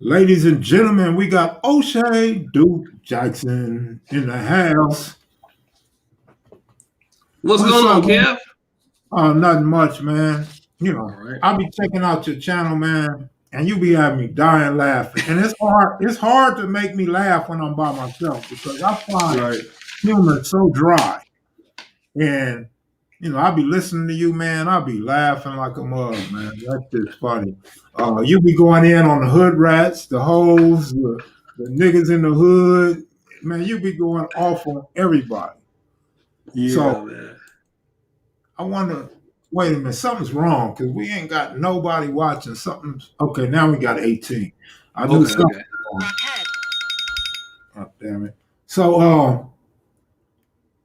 Ladies and gentlemen, we got Oshay Duke Jackson in the house. What's What's going up, on, man? Kev? Oh, nothing much, man. All right. I'll be checking out your channel, man, and you be having me dying laughing. And it's hard to make me laugh when I'm by myself because I find Right. humor so dry. And I'll be listening to you, man. I'll be laughing like a mug, man. That's just funny. You be going in on the hood rats, the hoes, the niggas in the hood. Man, you be going off on everybody. So Yeah, man. I wonder, wait a minute, something's wrong because we ain't got nobody watching. Something's okay. Now we got 18. I knew Okay, something okay. was wrong. Oh, damn it. So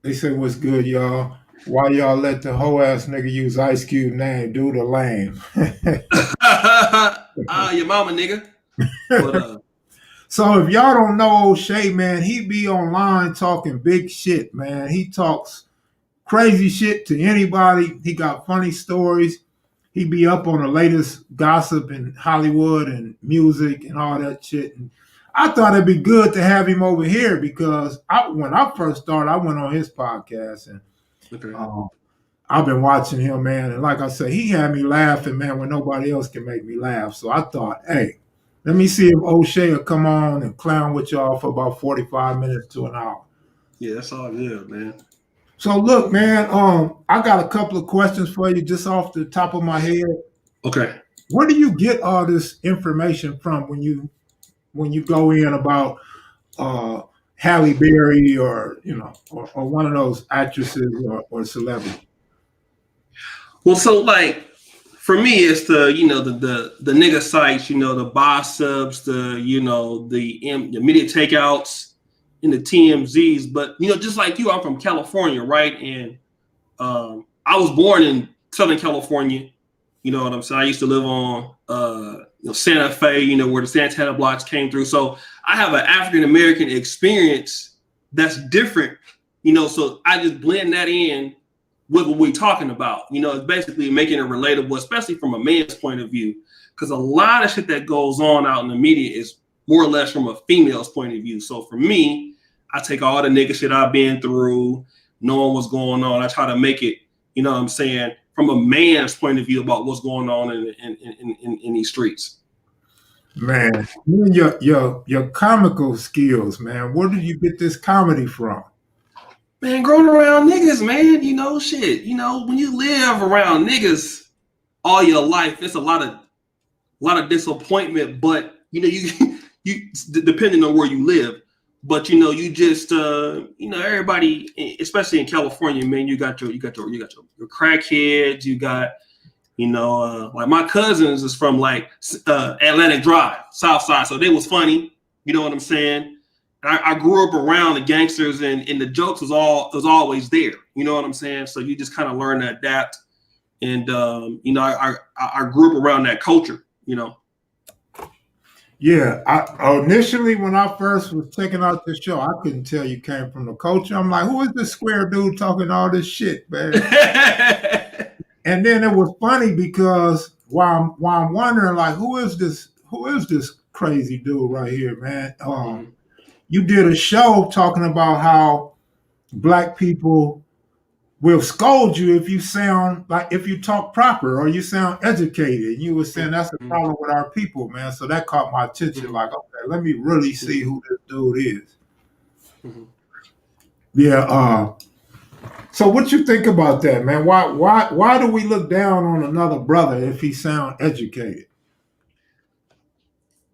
they say what's good, y'all. Why y'all let the hoe ass nigga use Ice Cube name? Do the lame. Your mama, nigga. But So if y'all don't know O'Shea, man, he be online talking big shit, man. He talks crazy shit to anybody. He got funny stories. He be up on the latest gossip in Hollywood and music and all that shit. And I thought it'd be good to have him over here because when I first started, I went on his podcast and okay. I've been watching him, man. And like I said, he had me laughing, man, when nobody else can make me laugh. So I thought, hey, let me see if O'Shea will come on and clown with y'all for about 45 minutes to an hour. Yeah, that's all good, man. So look, man, I got a couple of questions for you just off the top of my head. Okay. Where do you get all this information from when you go in about Halle Berry or or one of those actresses or celebrities? Well, so like for me, it's the nigga sites, the boss subs, the immediate takeouts, and the TMZs. But just like you, I'm from California, right? And I was born in Southern California. You know what I'm saying? I used to live on Santa Fe, where the Santana blocks came through. So I have an African American experience that's different, so I just blend that in with what we're talking about. It's basically making it relatable, especially from a man's point of view. Because a lot of shit that goes on out in the media is more or less from a female's point of view. So for me, I take all the nigga shit I've been through, knowing what's going on. I try to make it, what I'm saying, from a man's point of view about what's going on in these streets. Man, your comical skills, man. Where did you get this comedy from? Man, growing around niggas, man, shit. When you live around niggas all your life, it's a lot of disappointment, but you depending on where you live. But you just everybody, especially in California, man, you got your crackheads, you got like my cousins is from like Atlantic Drive, South Side, so they was funny. You know what I'm saying? I grew up around the gangsters, and the jokes was always there. You know what I'm saying? So you just kind of learn to adapt, and I grew up around that culture. Yeah, initially when I first was checking out this show, I couldn't tell you came from the culture. I'm like, who is this square dude talking all this shit, man? And then it was funny because while I'm wondering, like, who is this crazy dude right here, man? You did a show talking about how black people will scold you if you talk proper or you sound educated. You were saying that's a problem with our people, man. So that caught my attention. Like, okay, let me really see who this dude is. Yeah. So what you think about that, man? Why do we look down on another brother if he sound educated?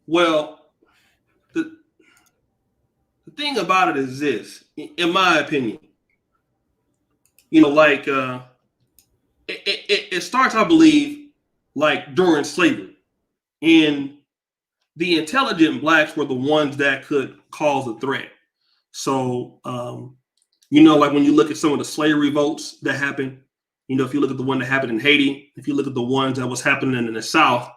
Well, the thing about it is this, in my opinion, like it starts, I believe, like during slavery, and the intelligent blacks were the ones that could cause a threat. So, like when you look at some of the slave revolts that happened, if you look at the one that happened in Haiti, if you look at the ones that was happening in the South,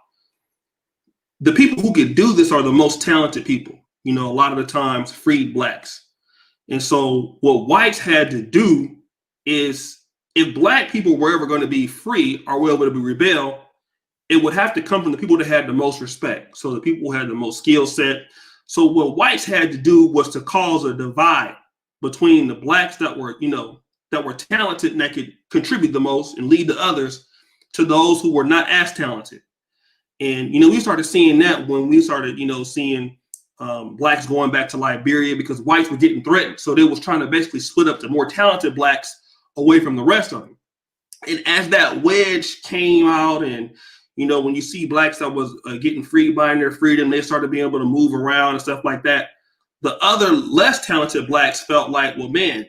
the people who could do this are the most talented people. A lot of the times freed blacks. And so what whites had to do is, if black people were ever going to be free or were able to rebel, it would have to come from the people that had the most respect. So the people who had the most skill set. So what whites had to do was to cause a divide between the blacks that were, that were talented and that could contribute the most and lead the others to those who were not as talented. And, we started seeing that when we started, seeing blacks going back to Liberia because whites were getting threatened. So they was trying to basically split up the more talented blacks away from the rest of them. And as that wedge came out and, when you see blacks that was getting freed by their freedom, they started being able to move around and stuff like that. The other less talented blacks felt like, well, man,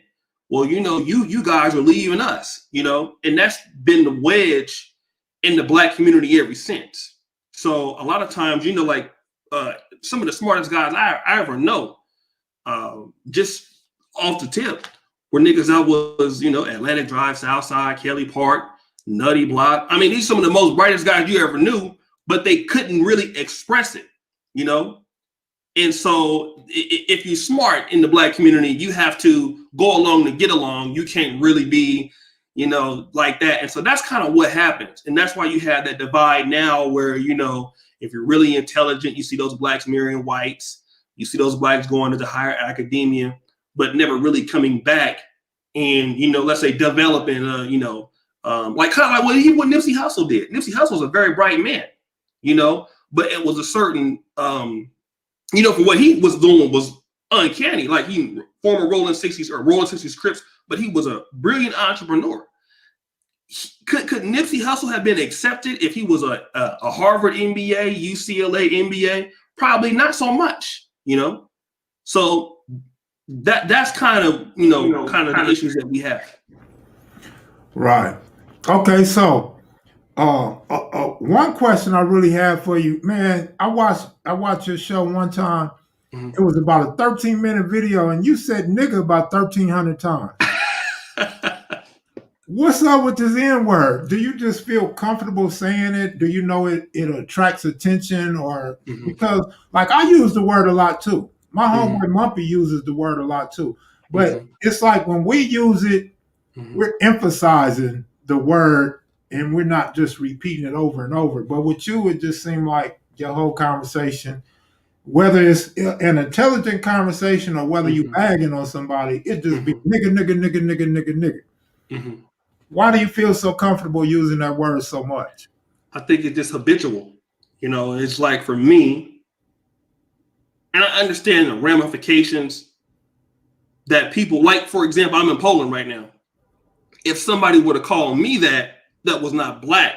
you guys are leaving us, and that's been the wedge in the black community ever since. So a lot of times, some of the smartest guys I ever know, just off the tip, were niggas that was, Atlantic Drive, Southside, Kelly Park, Nutty Block. I mean, these are some of the most brightest guys you ever knew, but they couldn't really express it, And so if you're smart in the black community, you have to go along to get along. You can't really be, like that. And so that's kind of what happens. And that's why you have that divide now where, if you're really intelligent, you see those blacks marrying whites. You see those blacks going into higher academia, but never really coming back and, let's say developing, like kind of like what Nipsey Hussle did. Nipsey Hussle was a very bright man, but it was a certain, for what he was doing was uncanny. Like he former Rolling 60s Crips, but he was a brilliant entrepreneur. Could Nipsey Hussle have been accepted if he was a Harvard MBA, UCLA MBA? Probably not so much, So that's kind of the issues that we have. Right. Okay. So, one question I really have for you, man. I watched your show one time. Mm-hmm. It was about a 13-minute video, and you said "nigga" about 1,300 times. What's up with this N word? Do you just feel comfortable saying it? Do you know it attracts attention, or because like I use the word a lot too. My homeboy Mumpy uses the word a lot too. But it's like when we use it, we're emphasizing the word and we're not just repeating it over and over. But with you, it just seemed like your whole conversation, whether it's an intelligent conversation or whether you bagging on somebody, it just be nigga, nigga, nigga, nigga, nigga, nigga. Why do you feel so comfortable using that word so much? I think it's just habitual. It's like for me, and I understand the ramifications that people like, for example, I'm in Poland right now. If somebody were to call me that was not black,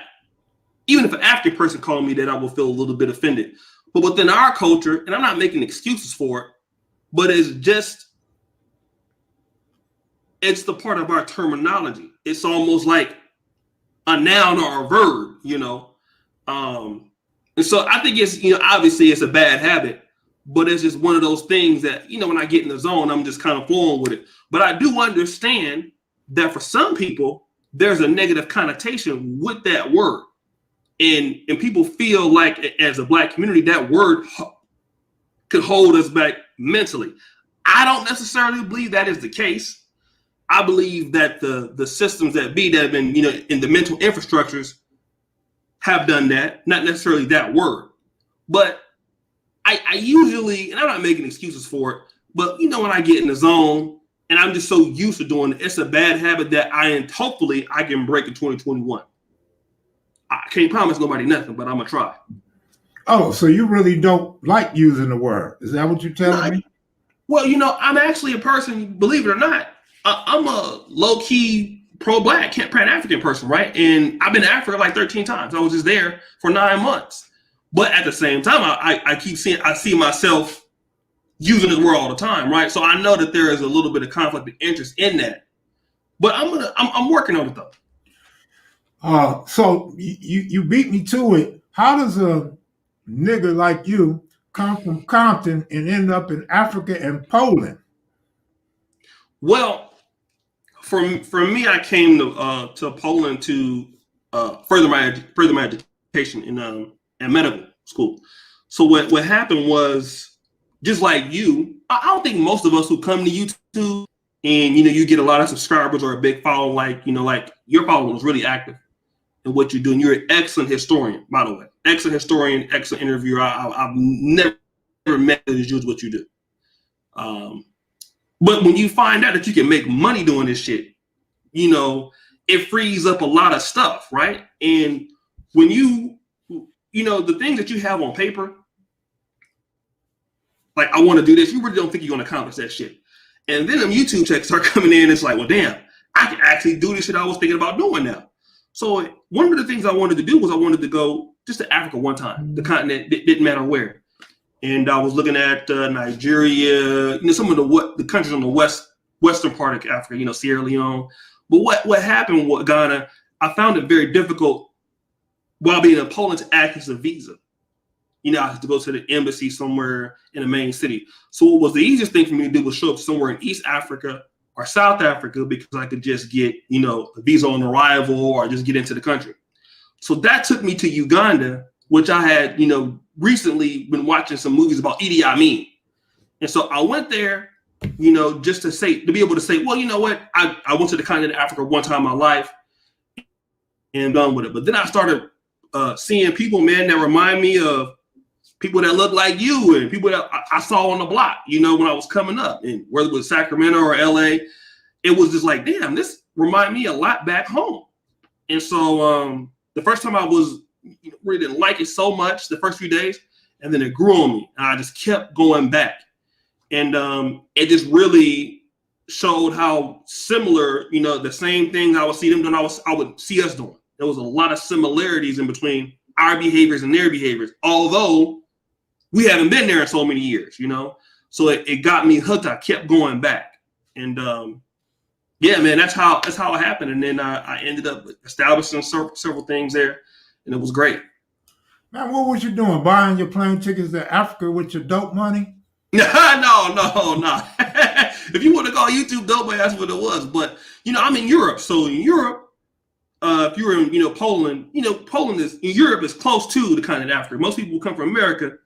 even if an African person called me that, I will feel a little bit offended. But within our culture, and I'm not making excuses for it, but it's the part of our terminology. It's almost like a noun or a verb, And so I think it's, obviously it's a bad habit, but it's just one of those things that, when I get in the zone, I'm just kind of flowing with it. But I do understand that for some people, there's a negative connotation with that word. And people feel like as a black community, that word could hold us back mentally. I don't necessarily believe that is the case. I believe that the systems that have been, in the mental infrastructures have done that, not necessarily that word. But I usually, and I'm not making excuses for it, but when I get in the zone and I'm just so used to doing it, it's a bad habit that hopefully I can break in 2021. I can't promise nobody nothing, but I'm gonna try. Oh, so you really don't like using the word? Is that what you're telling me? Well, I'm actually a person, believe it or not, I'm a low-key pro-black, pan-African person, right? And I've been to Africa like 13 times. I was just there for 9 months. But at the same time, I see myself using this word all the time, right? So I know that there is a little bit of conflict of interest in that. But I'm working on it though. So you beat me to it. How does a nigga like you come from Compton and end up in Africa and Poland? Well, for me, I came to Poland to further my education in medical school. So what happened was, just like you, I don't think most of us who come to YouTube and you get a lot of subscribers or a big following, like your following was really active. in what you're doing. You're an excellent historian, by the way. Excellent historian, excellent interviewer. I've never met as you as what you do. But when you find out that you can make money doing this shit, you know, it frees up a lot of stuff, right? And when you know, the things that you have on paper, like, I want to do this, you really don't think you're going to accomplish that shit. And then them YouTube checks start coming in. It's like, well, damn, I can actually do this shit I was thinking about doing now. So one of the things I wanted to do was I wanted to go just to Africa one time, the continent, it didn't matter where. And I was looking at Nigeria, you know, some of the countries on the western part of Africa, you know, Sierra Leone. But what happened with Ghana, I found it very difficult while being in Poland to access a visa. You know, I had to go to the embassy somewhere in the main city. So what was the easiest thing for me to do was show up somewhere in East Africa or South Africa, because I could just get, you know, a visa on arrival or just get into the country. So that took me to Uganda, which I had, you know, recently been watching some movies about Idi Amin. And so I went there, you know, just to be able to say, well, you know what? I went to the continent of Africa one time in my life and done with it. But then I started seeing people, man, that remind me of people that look like you and people that I saw on the block, you know, when I was coming up, and whether it was Sacramento or LA, it was just like, damn, this reminded me a lot back home. And so the first time I was, you know, really didn't like it so much the first few days, and then it grew on me, and I just kept going back. And it just really showed how similar, you know, the same thing I would see them doing, I would see us doing. There was a lot of similarities in between our behaviors and their behaviors, although we haven't been there in so many years, you know. So it got me hooked. I kept going back, and yeah, man, that's how it happened. And then I ended up establishing several things there, and it was great. Man, what was you doing? Buying your plane tickets to Africa with your dope money? No. If you want to call YouTube dope, that's what it was. But, you know, I'm in Europe. So in Europe, if you're in, you know, Poland, Europe is close to the continent of Africa. Most people who come from America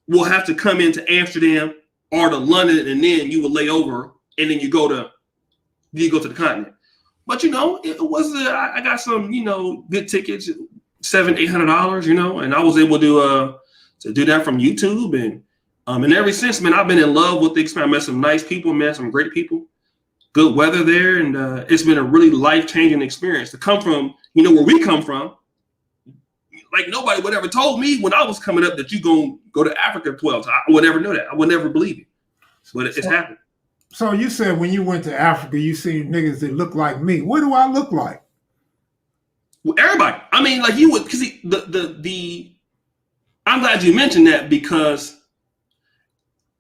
will have to come into Amsterdam or to London, and then you will lay over, and then you go to the continent. But, you know, it was I got some, you know, good tickets, $700-800, you know, and I was able to do that from YouTube, and ever since, man, I've been in love with the experience. I met some nice people, man, some great people, good weather there, and it's been a really life-changing experience to come from, you know, where we come from. Like, nobody would ever told me when I was coming up that you gonna go to Africa 12. I would never know that. I would never believe it, but it's happened. So you said when you went to Africa, you seen niggas that look like me. What do I look like? Well, everybody. I mean, like, you would, because I'm glad you mentioned that, because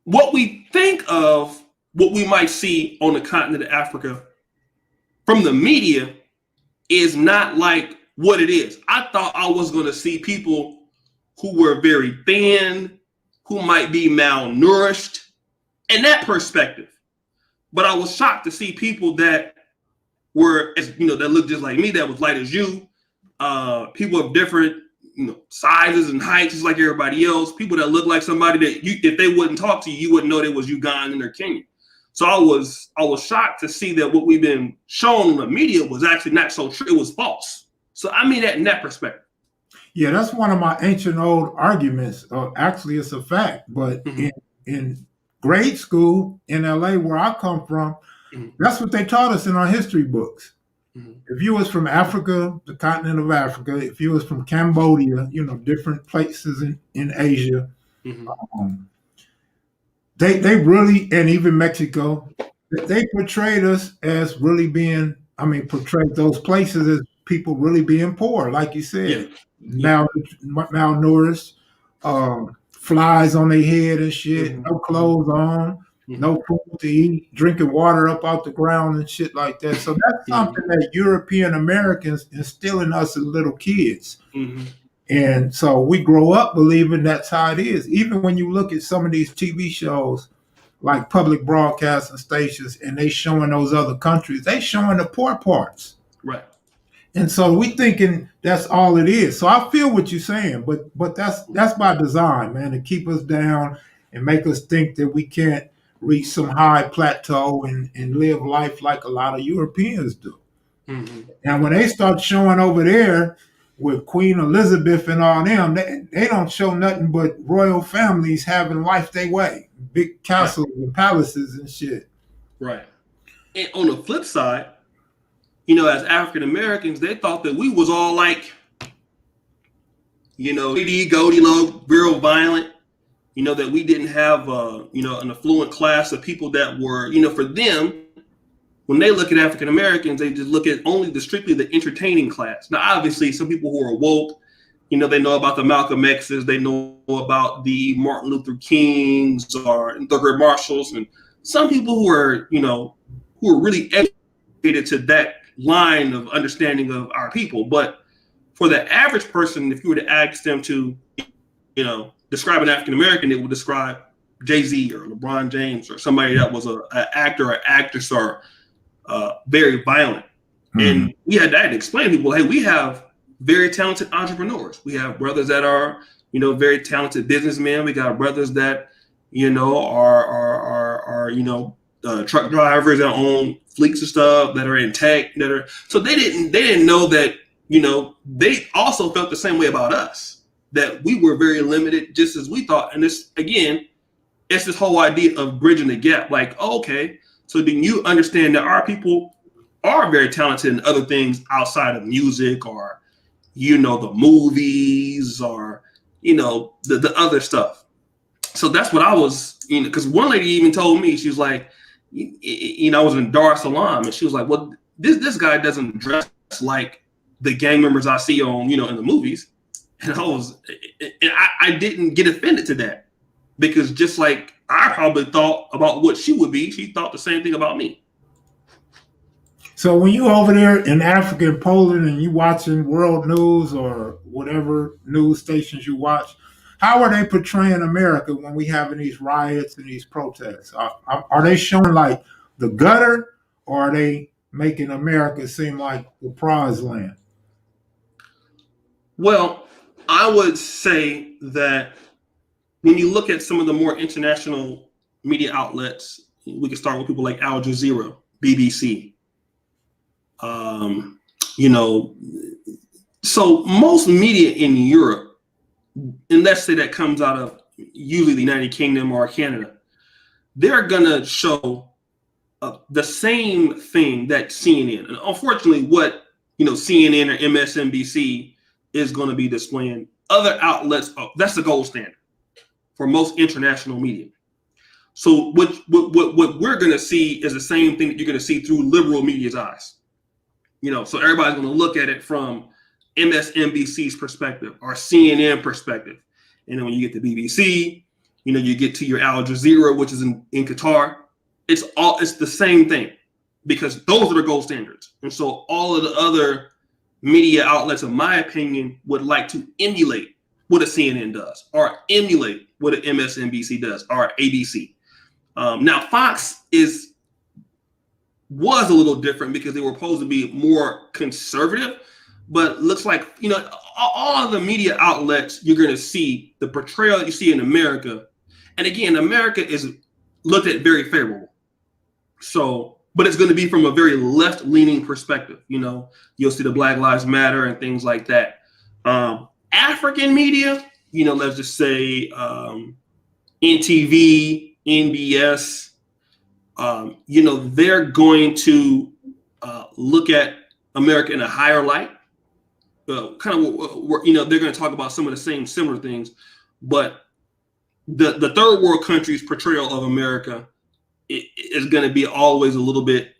what we think of what we might see on the continent of Africa from the media is not like what it is. I thought I was going to see people who were very thin, who might be malnourished, in that perspective. But I was shocked to see people that were, you know, that looked just like me, that was light as you, people of different, you know, sizes and heights, just like everybody else, people that look like somebody that you, if they wouldn't talk to you, you wouldn't know they was Ugandan or Kenyan. So I was shocked to see that what we've been shown in the media was actually not so true. It was false. So I mean that in that perspective. Yeah, that's one of my ancient old arguments. Actually, it's a fact. But in grade school in LA, where I come from, that's what they taught us in our history books. If you was from Africa, the continent of Africa, if you was from Cambodia, you know, different places in Asia, they really, and even Mexico, they portrayed us as really being, portrayed those places as people really being poor, like you said, malnourished, flies on their head and shit, no clothes on, no food to eat, drinking water up out the ground and shit like that. So that's something that European Americans instill in us as little kids. And so we grow up believing that's how it is. Even when you look at some of these TV shows, like public broadcasting stations, and they showing those other countries, they showing the poor parts. Right. And so we thinking that's all it is. So I feel what you're saying, but that's by design, man, to keep us down and make us think that we can't reach some high plateau and live life like a lot of Europeans do. Mm-hmm. And when they start showing over there with Queen Elizabeth and all them, they don't show nothing but royal families having life their way, big castles and palaces and shit. Right. And on the flip side, you know, as African Americans, they thought that we was all like, you know, Goldilocks, real violent. You know, that we didn't have, you know, an affluent class of people that were, you know, for them, when they look at African Americans, they just look at only strictly the entertaining class. Now, obviously, some people who are woke, you know, they know about the Malcolm X's, they know about the Martin Luther Kings or Thurgood Marshalls, and some people who are, you know, who are really educated to that line of understanding of our people. But for the average person, if you were to ask them to, you know, describe an African American, it would describe Jay-Z or LeBron James or somebody that was an actor or actress or very violent. Mm-hmm. And we had to explain to people, hey, we have very talented entrepreneurs. We have brothers that are, you know, very talented businessmen. We got brothers that, you know, are you know, truck drivers that own fleets of stuff, that are in tech, that are, so they didn't know that, you know, they also felt the same way about us, that we were very limited just as we thought. And this, again, it's this whole idea of bridging the gap. Like, oh, okay, so then you understand that our people are very talented in other things outside of music or, you know, the movies or, you know, the other stuff. So that's what I was, you know, because one lady even told me, she was like, you know, I was in Dar es Salaam, and she was like, well, this guy doesn't dress like the gang members I see on, you know, in the movies. And I didn't get offended to that, because just like I probably thought about what she would be, she thought the same thing about me. So when you over there in Africa and Poland and you watching world news or whatever news stations you watch, how are they portraying America when we having these riots and these protests? Are they showing like the gutter, or are they making America seem like the prize land? Well, I would say that when you look at some of the more international media outlets, we can start with people like Al Jazeera, BBC. You know, so most media in Europe, and let's say that comes out of usually the United Kingdom or Canada, they're gonna show the same thing that CNN. And unfortunately, what, you know, CNN or MSNBC is going to be displaying, other outlets, that's the gold standard for most international media. So what we're going to see is the same thing that you're going to see through liberal media's eyes. You know, so everybody's going to look at it from MSNBC's perspective or CNN perspective. And then when you get to BBC, you know, you get to your Al Jazeera, which is in Qatar. It's the same thing, because those are the gold standards. And so all of the other media outlets, in my opinion, would like to emulate what a CNN does, or emulate what an MSNBC does, or ABC. Now, Fox was a little different because they were supposed to be more conservative, but looks like, you know, all of the media outlets, you're going to see the portrayal that you see in America. And again, America is looked at very favorable. So, but it's going to be from a very left-leaning perspective. You know, you'll see the Black Lives Matter and things like that. African media, you know, let's just say NTV, NBS, you know, they're going to look at America in a higher light. Kind of, you know, they're going to talk about some of the same similar things, but the third world countries' portrayal of America is going to be always a little bit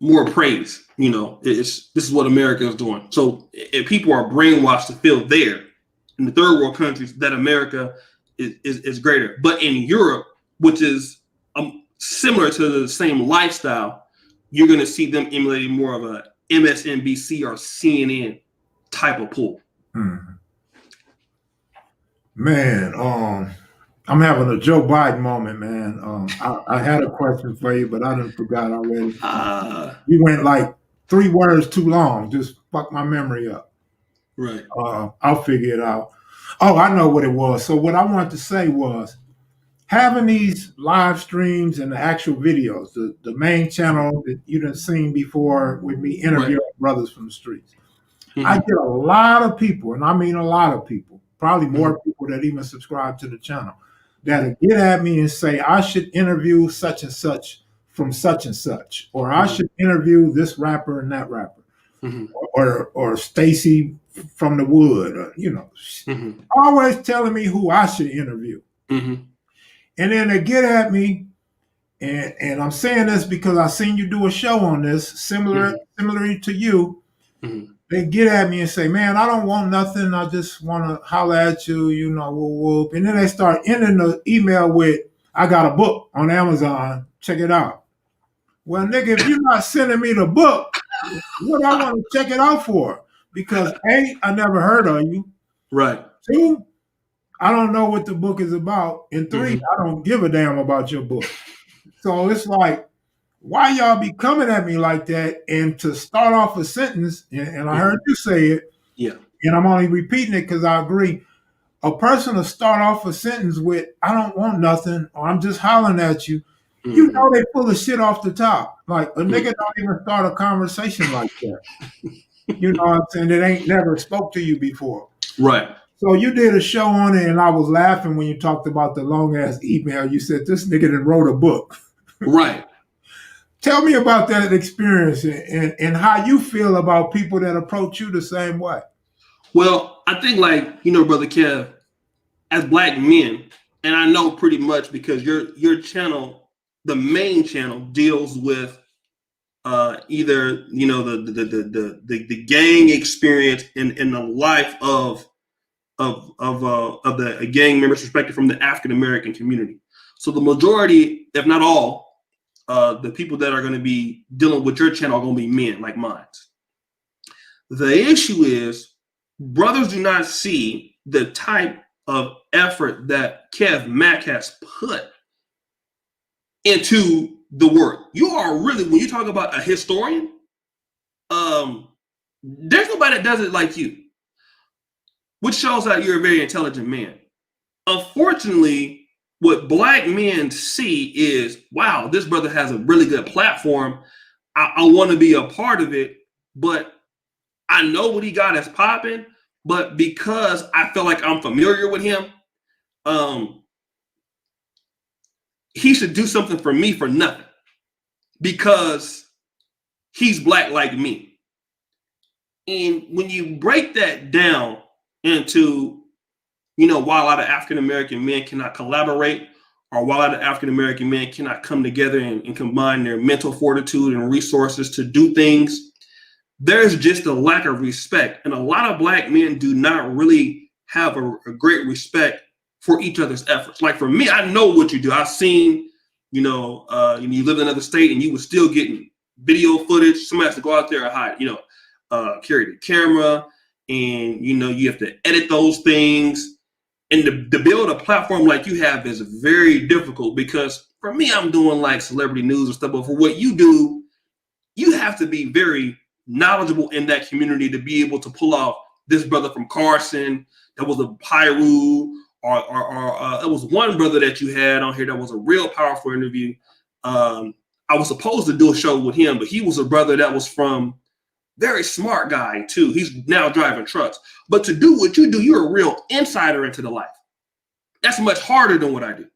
more praise. You know, this is what America is doing. So if people are brainwashed to feel there in the third world countries that America is greater, but in Europe, which is similar to the same lifestyle, you're going to see them emulating more of a MSNBC or CNN type of pull. Mm-hmm. Man, I'm having a Joe Biden moment, man. I had a question for you, but I done forgot already. You went like 3 words too long. Just fuck my memory up. Right. I'll figure it out. Oh, I know what it was. So what I wanted to say was, having these live streams and the actual videos, the main channel that you done seen before with me interviewing brothers from the streets, I get a lot of people, and I mean a lot of people, probably more people that even subscribe to the channel, that'll get at me and say, I should interview such and such from such and such, or I should interview this rapper and that rapper, or Stacy from the Wood, or, you know, always telling me who I should interview. And then they get at me, and I'm saying this because I seen you do a show on this, similarly to you. They get at me and say, man, I don't want nothing. I just want to holler at you, you know, whoop, whoop. And then they start ending the email with, I got a book on Amazon. Check it out. Well, nigga, if you're not sending me the book, what I want to check it out for? Because A, I never heard of you. Right. 2, I don't know what the book is about. And 3, I don't give a damn about your book. So it's like, why y'all be coming at me like that? And to start off a sentence, and I heard you say it, and I'm only repeating it because I agree. A person to start off a sentence with, I don't want nothing, or I'm just hollering at you, you know they full of shit off the top. Like, a nigga don't even start a conversation like that. You know what I'm saying? That ain't never spoke to you before. Right. So you did a show on it, and I was laughing when you talked about the long-ass email. You said, this nigga done wrote a book. Right. Tell me about that experience and how you feel about people that approach you the same way. Well, I think, like, you know, Brother Kev, as Black men, and I know pretty much because your channel, the main channel, deals with either, you know, the gang experience in the life of the gang members' perspective from the African American community. So the majority, if not all, the people that are going to be dealing with your channel are going to be men like mine. The issue is brothers do not see the type of effort that Kev Mack has put into the work. You are really, when you talk about a historian, there's nobody that does it like you, which shows that you're a very intelligent man. Unfortunately, what Black men see is, wow, this brother has a really good platform. I want to be a part of it, but I know what he got is popping. But because I feel like I'm familiar with him, he should do something for me for nothing because he's Black like me. And when you break that down into, you know, why a lot of African American men cannot collaborate, or why a lot of African American men cannot come together and combine their mental fortitude and resources to do things, there's just a lack of respect. And a lot of Black men do not really have a great respect for each other's efforts. Like for me, I know what you do. I've seen, you know, you live in another state and you were still getting video footage. Somebody has to go out there and hide, you know, carry the camera, and, you know, you have to edit those things. And to build a platform like you have is very difficult because for me, I'm doing like celebrity news and stuff. But for what you do, you have to be very knowledgeable in that community to be able to pull off this brother from Carson that was a Pyru, or it was one brother that you had on here that was a real powerful interview. I was supposed to do a show with him, but he was a brother that was from, very smart guy too. He's now driving trucks. But to do what you do, you're a real insider into the life. That's much harder than what I do.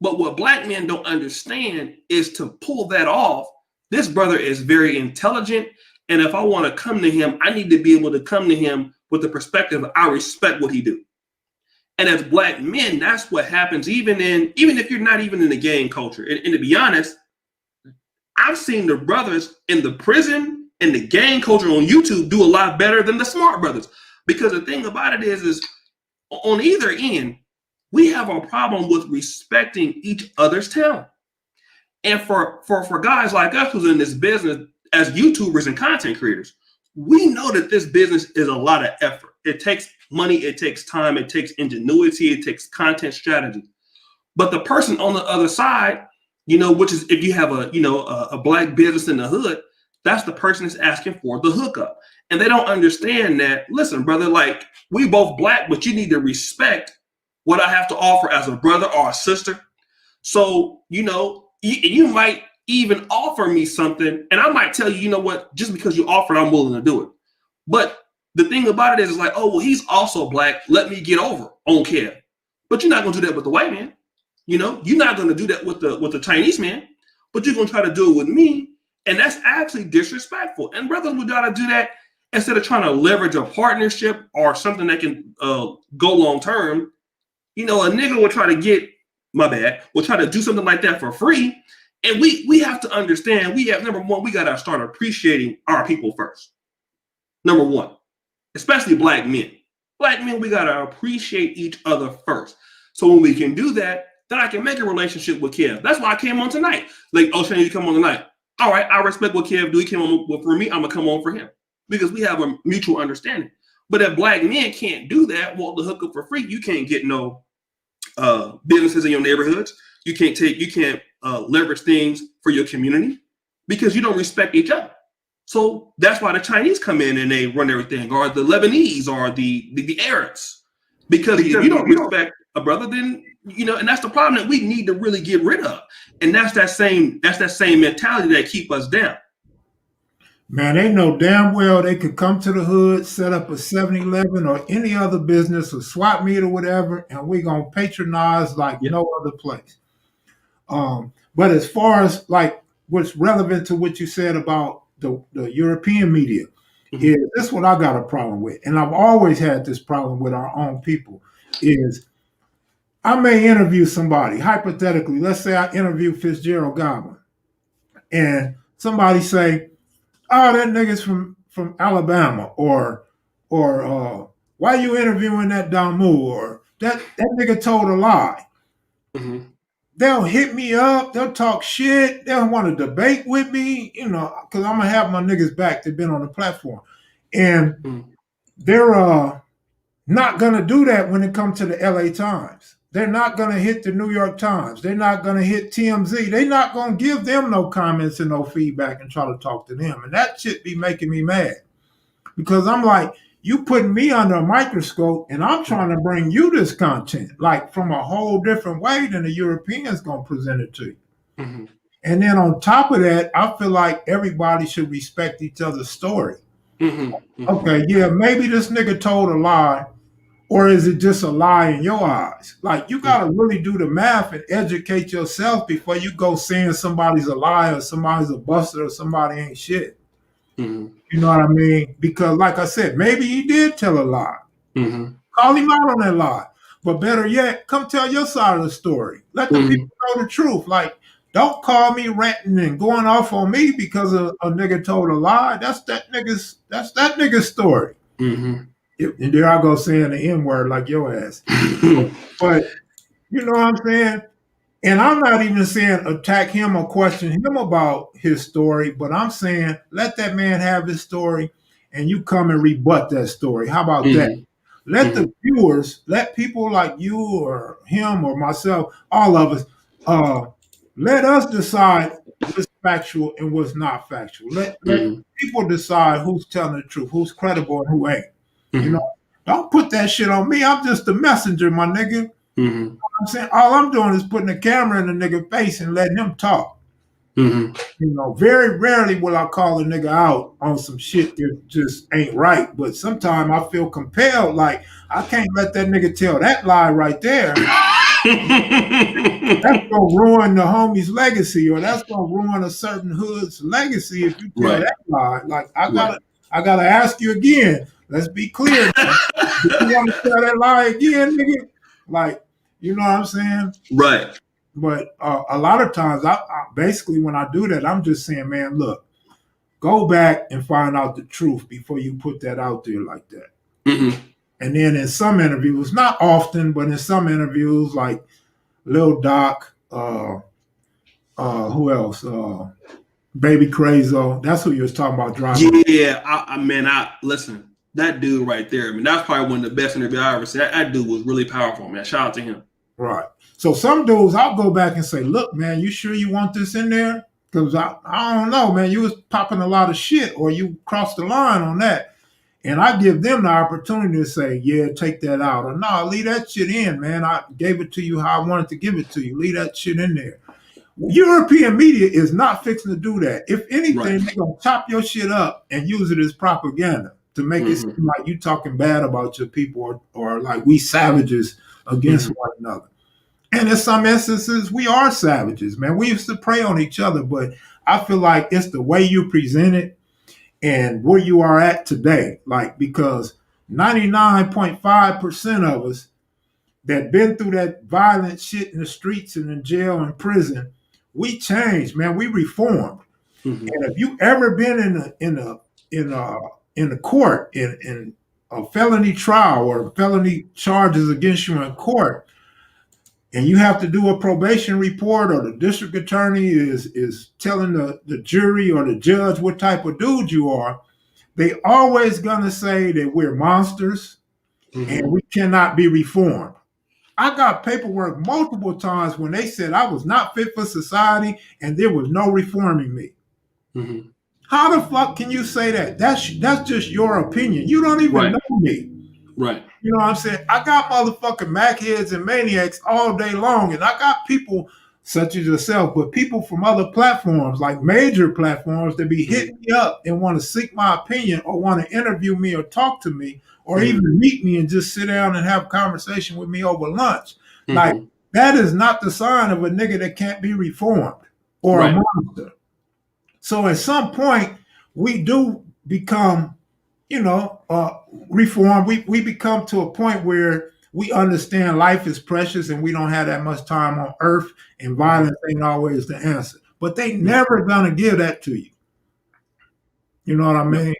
But what Black men don't understand is to pull that off. This brother is very intelligent. And if I want to come to him, I need to be able to come to him with the perspective of I respect what he do. And as Black men, that's what happens even if you're not even in the gang culture. And to be honest, I've seen the brothers in the prison and the gang culture on YouTube do a lot better than the smart brothers. Because the thing about it is on either end, we have a problem with respecting each other's talent. And for guys like us who's in this business as YouTubers and content creators, we know that this business is a lot of effort. It takes money, it takes time, it takes ingenuity, it takes content strategy. But the person on the other side, you know, which is if you have a Black business in the hood, that's the person that's asking for the hookup. And they don't understand that, listen, brother, like we both Black, but you need to respect what I have to offer as a brother or a sister. So, you might even offer me something, and I might tell you, you know what, just because you offered, I'm willing to do it. But the thing about it is like, oh, well, he's also black. Let me get over on Kev. But you're not going to do that with the white man. You're not going to do that with the Chinese man. But you're going to try to do it with me. And that's actually disrespectful. And brothers would got to do that instead of trying to leverage a partnership or something that can go long term. A nigga will try to will try to do something like that for free. And we have to understand, number one, we got to start appreciating our people first. Number one, especially black men. Black men, we got to appreciate each other first. So when we can do that, then I can make a relationship with Kev. That's why I came on tonight. Like, Oshay, you come on tonight. All right, I respect what Kev do. He came on for me. I'm going to come on for him because we have a mutual understanding. But if black men can't do that, want to hook up for free, you can't get no businesses in your neighborhoods. You can't leverage things for your community because you don't respect each other. So that's why the Chinese come in and they run everything, or the Lebanese, or the Arabs, because if you don't respect a brother, then and that's the problem that we need to really get rid of. And that's that same mentality that keep us down. Man, they know damn well they could come to the hood, set up a 7-Eleven or any other business, or swap meet or whatever, and we're gonna patronize like no other place. But as far as like what's relevant to what you said about the European media, is this what I got a problem with, and I've always had this problem with our own people, is I may interview somebody, hypothetically, let's say I interview Fitzgerald Godwin, and somebody say, oh, that nigga's from Alabama, or why you interviewing that Damu, or that nigga told a lie. Mm-hmm. They'll hit me up, they'll talk shit, they'll want to debate with me, because I'm gonna have my niggas back. They've been on the platform. And they're not gonna do that when it comes to the LA Times. They're not gonna hit the New York Times. They're not gonna hit TMZ. They're not gonna give them no comments and no feedback and try to talk to them. And that shit be making me mad. Because I'm like, you putting me under a microscope and I'm trying to bring you this content, like from a whole different way than the Europeans gonna present it to you. Mm-hmm. And then on top of that, I feel like everybody should respect each other's story. Mm-hmm. Mm-hmm. Okay, yeah, maybe this nigga told a lie, or is it just a lie in your eyes? Like, you got to really do the math and educate yourself before you go saying somebody's a liar, or somebody's a buster, or somebody ain't shit. Mm-hmm. You know what I mean? Because like I said, maybe he did tell a lie. Mm-hmm. Call him out on that lie. But better yet, come tell your side of the story. Let the people know the truth. Like, don't call me ranting and going off on me because a nigga told a lie. That's that nigga's story. Mm-hmm. And there I go saying the N-word like your ass. But you know what I'm saying? And I'm not even saying attack him or question him about his story, but I'm saying let that man have his story and you come and rebut that story. How about that? Let the viewers, let people like you or him or myself, all of us, let us decide what's factual and what's not factual. Let people decide who's telling the truth, who's credible and who ain't. Don't put that shit on me. I'm just a messenger, my nigga. You know what I'm saying? All I'm doing is putting a camera in the nigga face and letting him talk. Very rarely will I call a nigga out on some shit that just ain't right. But sometimes I feel compelled, like I can't let that nigga tell that lie right there. That's gonna ruin the homie's legacy, or that's gonna ruin a certain hood's legacy if you tell that lie. Like I gotta ask you again. Let's be clear. Do you want to tell that lie again, nigga? Like, you know what I'm saying? Right. But a lot of times, I basically, when I do that, I'm just saying, man, look, go back and find out the truth before you put that out there like that. Mm-hmm. And then in some interviews, not often, but in some interviews, like Lil Doc, who else? Baby Crazo. That's who you was talking about driving. Yeah, I listen. That dude right there, that's probably one of the best interviews I ever seen. That dude was really powerful, man. Shout out to him. Right. So some dudes, I'll go back and say, look, man, you sure you want this in there? Because I don't know, man. You was popping a lot of shit, or you crossed the line on that. And I give them the opportunity to say, yeah, take that out. Or no, leave that shit in, man. I gave it to you how I wanted to give it to you. Leave that shit in there. European media is not fixing to do that. If anything, Right. they're going to chop your shit up and use it as propaganda to make it seem like you talking bad about your people or like we savages against one another. And in some instances, we are savages, man. We used to prey on each other, but I feel like it's the way you present it and where you are at today. Like, because 99.5% of us that been through that violent shit in the streets and in jail and prison, we changed, man. We reformed. And if you ever been in the court in a felony trial or felony charges against you in court, and you have to do a probation report, or the district attorney is telling the jury or the judge what type of dude you are, they always gonna say that we're monsters and we cannot be reformed. I got paperwork multiple times when they said I was not fit for society and there was no reforming me. How the fuck can you say that? That's just your opinion. You don't even know me. Right. You know what I'm saying? I got motherfucking Macheads and maniacs all day long, and I got people such as yourself, but people from other platforms, like major platforms, that be hitting me up and want to seek my opinion or want to interview me or talk to me or even meet me and just sit down and have a conversation with me over lunch. Like, that is not the sign of a nigga that can't be reformed or a monster. So at some point, we do become, reformed. We become to a point where we understand life is precious and we don't have that much time on earth, and violence ain't always the answer. But they never gonna give that to you. You know what I mean?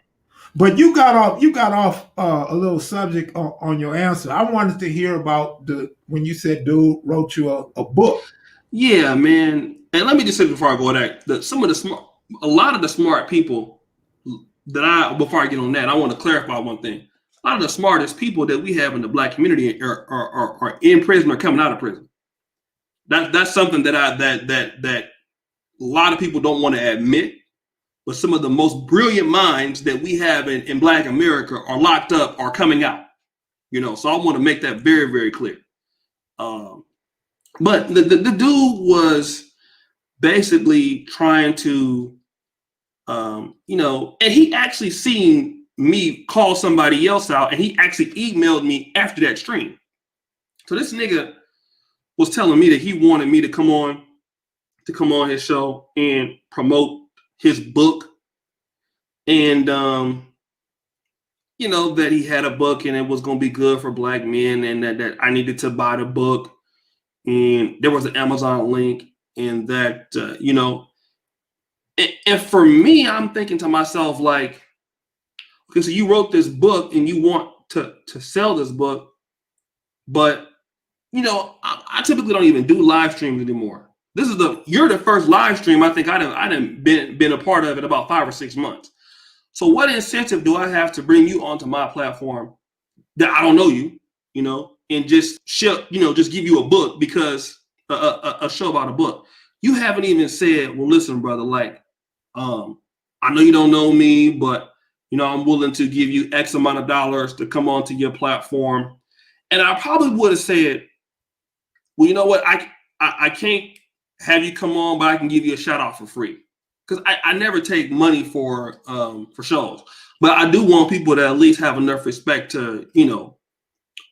But you got off a little subject on your answer. I wanted to hear about when you said dude wrote you a book. Yeah, man. And let me just say before I go there, a lot of the smart people before I get on that, I want to clarify one thing. A lot of the smartest people that we have in the Black community are in prison or coming out of prison. That's something that a lot of people don't want to admit. But some of the most brilliant minds that we have in Black America are locked up or coming out. So I want to make that very, very clear. But the dude was basically trying to, and he actually seen me call somebody else out, and he actually emailed me after that stream. So this nigga was telling me that he wanted me to come on his show and promote his book, and that he had a book and it was going to be good for Black men, and that I needed to buy the book, and there was an Amazon link, and that and for me, I'm thinking to myself, like, okay, so you wrote this book and you want to sell this book, but I typically don't even do live streams anymore. You're the first live stream I think I done been a part of in about 5 or 6 months. So what incentive do I have to bring you onto my platform that I don't know you, and just just give you a book because a show about a book? You haven't even said, well, listen, brother, like, I know you don't know me, but I'm willing to give you X amount of dollars to come onto your platform. And I probably would have said, well, you know what, I can't have you come on, but I can give you a shout out for free. Because I never take money for shows. But I do want people to at least have enough respect to,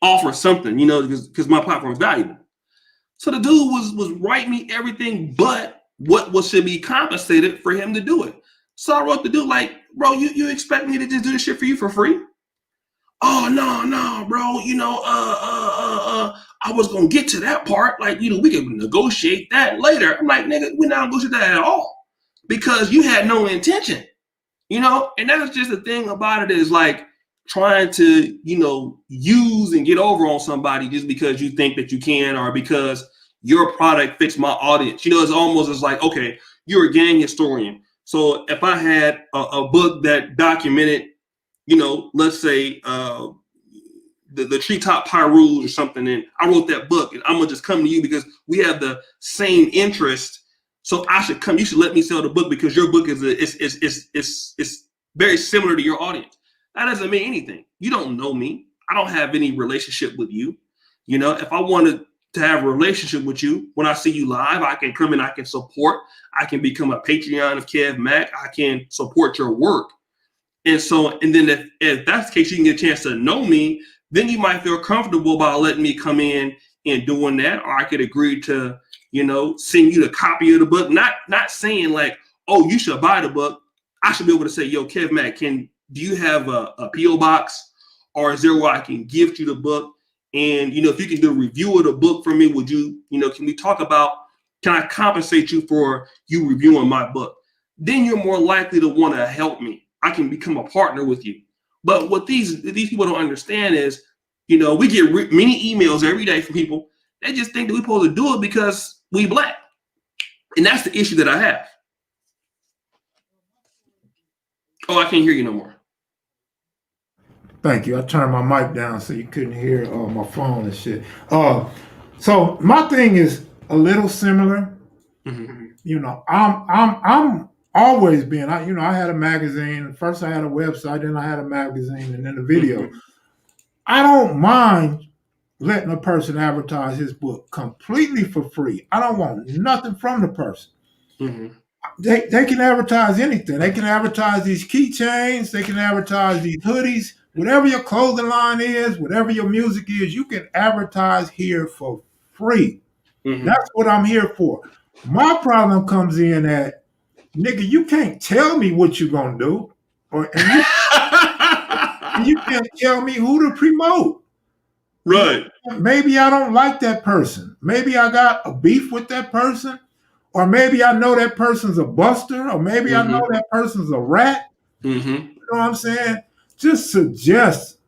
offer something, because my platform is valuable. So the dude was writing me everything but what should be compensated for him to do it. So I wrote the dude like, bro, you expect me to just do this shit for you for free? Oh, no, bro, I was going to get to that part. Like, we can negotiate that later. I'm like, nigga, we're not negotiating that at all because you had no intention, and that's just the thing about it is like trying to, use and get over on somebody just because you think that you can or because your product fits my audience. It's almost as like, okay, you're a gang historian. So if I had a book that documented, let's say the treetop Pyrus or something, and I wrote that book, and I'm gonna just come to you because we have the same interest. So I should come. You should let me sell the book because your book is very similar to your audience. That doesn't mean anything. You don't know me. I don't have any relationship with you. You know, if I wanted to have a relationship with you, when I see you live, I can come and I can support. I can become a Patreon of Kev Mack. I can support your work. And so, and then if that's the case, you can get a chance to know me, then you might feel comfortable about letting me come in and doing that. Or I could agree to, you know, send you the copy of the book. Not saying like, oh, you should buy the book. I should be able to say, yo, Kev Mack, do you have a P.O. box? Or is there where I can gift you the book? And, you know, if you can do a review of the book for me, would you, you know, can we talk about, can I compensate you for you reviewing my book? Then you're more likely to want to help me. I can become a partner with you. But what these people don't understand is, you know, we get many emails every day from people. They just think that we're supposed to do it because we Black. And that's the issue that I have. Oh, I can't hear you no more. Thank you. I turned my mic down so you couldn't hear my phone and shit. So my thing is a little similar. Mm-hmm. You know, I'm always been. I had a magazine. First, I had a website, then I had a magazine, and then a video. Mm-hmm. I don't mind letting a person advertise his book completely for free. I don't want nothing from the person. Mm-hmm. They can advertise anything. They can advertise these keychains. They can advertise these hoodies. Whatever your clothing line is, whatever your music is, you can advertise here for free. Mm-hmm. That's what I'm here for. My problem comes in at, nigga, you can't tell me what you're going to do. And you can't tell me who to promote. Right. Maybe I don't like that person. Maybe I got a beef with that person. Or maybe I know that person's a buster. Or maybe mm-hmm. I know that person's a rat. Mm-hmm. You know what I'm saying? Just suggest,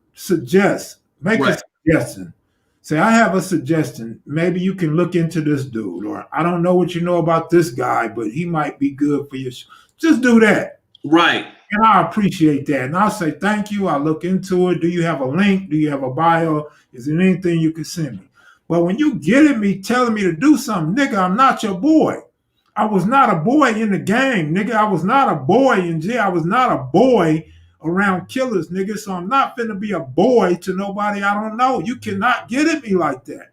make right. a suggestion. Say, I have a suggestion. Maybe you can look into this dude, or I don't know what you know about this guy, but he might be good for you. Just do that. Right. And I appreciate that. And I'll say, thank you. I'll look into it. Do you have a link? Do you have a bio? Is there anything you can send me? But when you get at me telling me to do something, nigga, I'm not your boy. I was not a boy in the gang, nigga. I was not a boy in jail. I was not a boy around killers, nigga. So I'm not finna be a boy to nobody I don't know. You cannot get at me like that.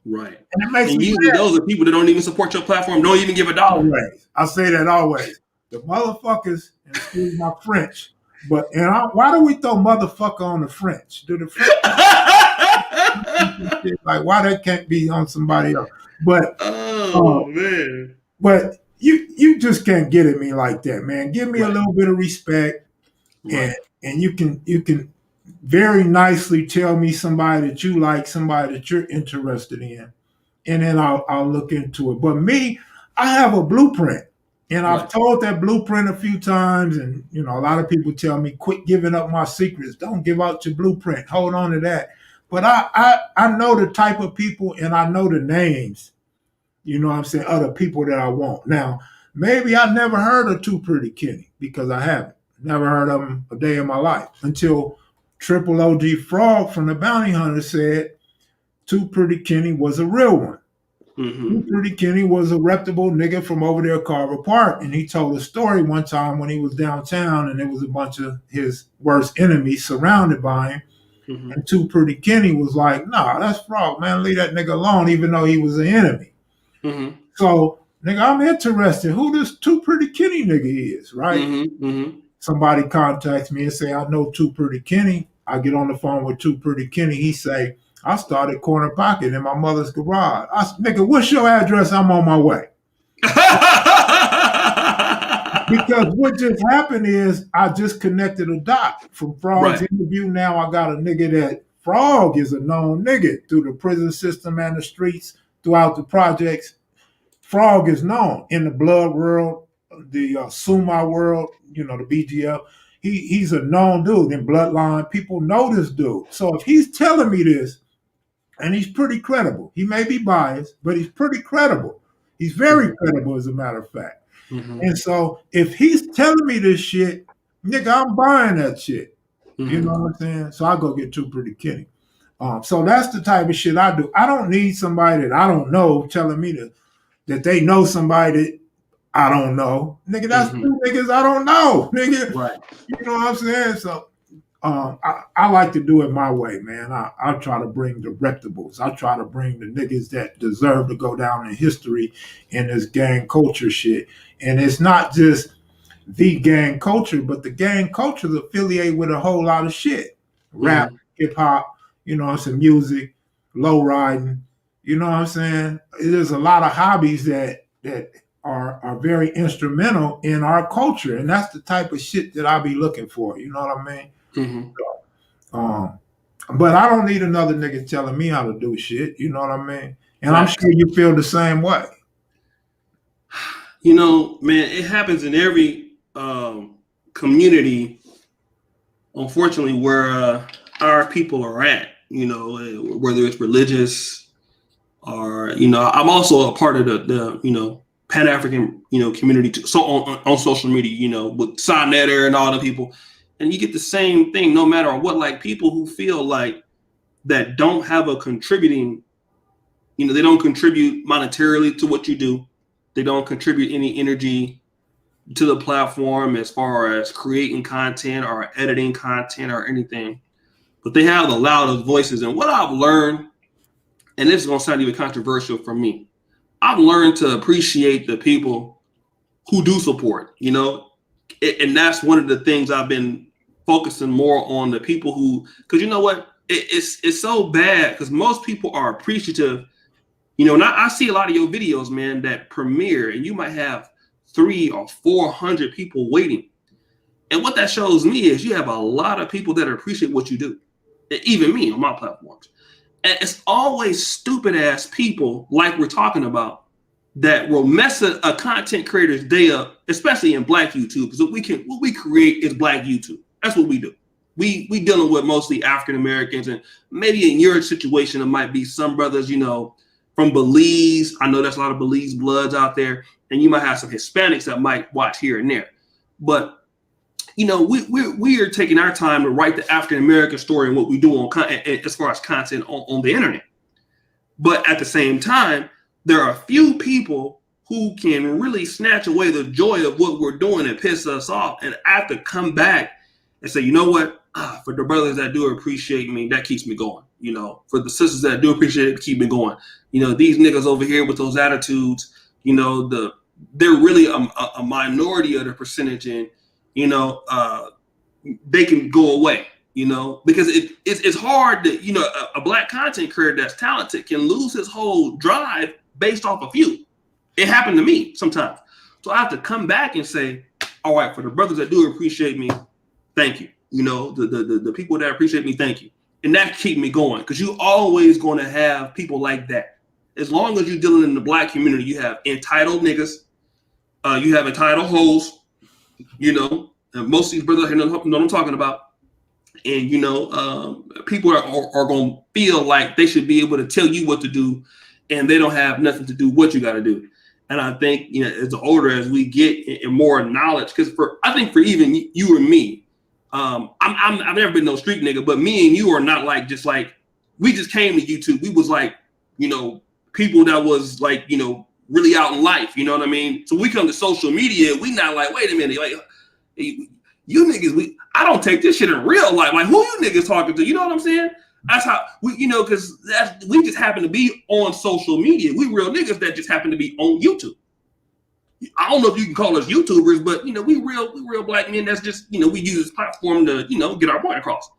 Right. And it makes and me usually those are people that don't even support your platform, don't even give a dollar. Always. I say that always. The motherfuckers, and excuse my French, but why do we throw motherfucker on the French? Do the French like why that can't be on somebody else? But man. But you just can't get at me like that, man. Give me right. a little bit of respect. Right. And you can very nicely tell me somebody that you like, somebody that you're interested in, and then I'll look into it. But me, I have a blueprint, and right. I've told that blueprint a few times. And you know, a lot of people tell me, quit giving up my secrets. Don't give out your blueprint. Hold on to that. But I know the type of people, and I know the names. You know what I'm saying? Other people that I want. Now, maybe I never heard of Too Pretty Kenny because I haven't. Never heard of him a day in my life until Triple OG Frog from the Bounty Hunter said Too Pretty Kenny was a real one. Mm-hmm. Too Pretty Kenny was a reputable nigga from over there at Carver Park. And he told a story one time when he was downtown and there was a bunch of his worst enemies surrounded by him. Mm-hmm. And Too Pretty Kenny was like, nah, that's Frog, man. Leave that nigga alone, even though he was an enemy. Mm-hmm. So, nigga, I'm interested who this Too Pretty Kenny nigga is, right? Mm-hmm. Mm-hmm. Somebody contacts me and say, I know Too Pretty Kenny. I get on the phone with Too Pretty Kenny. He say, I started Corner Pocket in my mother's garage. I said, nigga, what's your address? I'm on my way. Because what just happened is I just connected a dot from Frog's right. interview. Now I got a nigga that Frog is a known nigga through the prison system and the streets, throughout the projects. Frog is known in the blood world, the Suma world, you know, the BGL. He's a known dude in Bloodline. People know this dude. So if he's telling me this, and he's pretty credible, he may be biased, but he's pretty credible. He's very credible, as a matter of fact. Mm-hmm. And so if he's telling me this shit, nigga, I'm buying that shit. Mm-hmm. You know what I'm saying? So I go get Too Pretty Kenny. So that's the type of shit I do. I don't need somebody that I don't know telling me that they know somebody that I don't know. Nigga, that's two niggas I don't know. Nigga, right. You know what I'm saying? So I like to do it my way, man. I try to bring the reputables. I try to bring the niggas that deserve to go down in history in this gang culture shit. And it's not just the gang culture, but the gang culture is affiliated with a whole lot of shit. Rap, hip hop, some music, low riding, you know what I'm saying? There's a lot of hobbies that are very instrumental in our culture. And that's the type of shit that I be looking for, you know what I mean? Um, but I don't need another nigga telling me how to do shit. You know what I mean? And I'm sure you feel the same way. Man, it happens in every community, unfortunately, where our people are at, whether it's religious or, I'm also a part of the Pan-African, community too, so on social media, with Sonetter and all the people. And you get the same thing no matter what, like people who feel like that don't have a contributing, they don't contribute monetarily to what you do. They don't contribute any energy to the platform as far as creating content or editing content or anything. But they have the loudest voices. And what I've learned, and this is going to sound even controversial for me, I've learned to appreciate the people who do support, and that's one of the things I've been focusing more on, the people who, because you know what, it's so bad because most people are appreciative, and I see a lot of your videos, man, that premiere and you might have 300 or 400 people waiting. And what that shows me is you have a lot of people that appreciate what you do, even me on my platforms. And it's always stupid ass people like we're talking about that will mess a content creator's day up, especially in Black YouTube. So what we create is Black YouTube. That's what we do. We dealing with mostly African Americans, and maybe in your situation it might be some brothers, from Belize. I know there's a lot of Belize bloods out there, and you might have some Hispanics that might watch here and there. But we are taking our time to write the African American story and what we do on as far as content on the internet. But at the same time, there are a few people who can really snatch away the joy of what we're doing and piss us off. And I have to come back and say, you know what? For the brothers that do appreciate me, that keeps me going. For the sisters that do appreciate it, keep me going. These niggas over here with those attitudes, they're really a minority of the percentage, and they can go away. Because it's hard that a Black content creator that's talented can lose his whole drive based off a few. It happened to me sometimes. So I have to come back and say, all right, for the brothers that do appreciate me, thank you. The people that appreciate me, thank you. And that keep me going, because you always going to have people like that. As long as you're dealing in the Black community, you have entitled niggas, you have entitled hoes, and most of these brothers here know what I'm talking about. And, people are going to feel like they should be able to tell you what to do, and they don't have nothing to do what you got to do. And I think, as older as we get and more knowledge, because I think for even you and me, I've never been no street nigga, but me and you are not like, just like, we just came to YouTube. We was like, people that was like, really out in life, you know what I mean? So we come to social media, we not like, wait a minute, like, you niggas, I don't take this shit in real life. Like, who you niggas talking to? You know what I'm saying? That's how we, because we just happen to be on social media. We real niggas that just happen to be on YouTube. I don't know if you can call us YouTubers, but we real Black men that's just, we use this platform to, get our point across.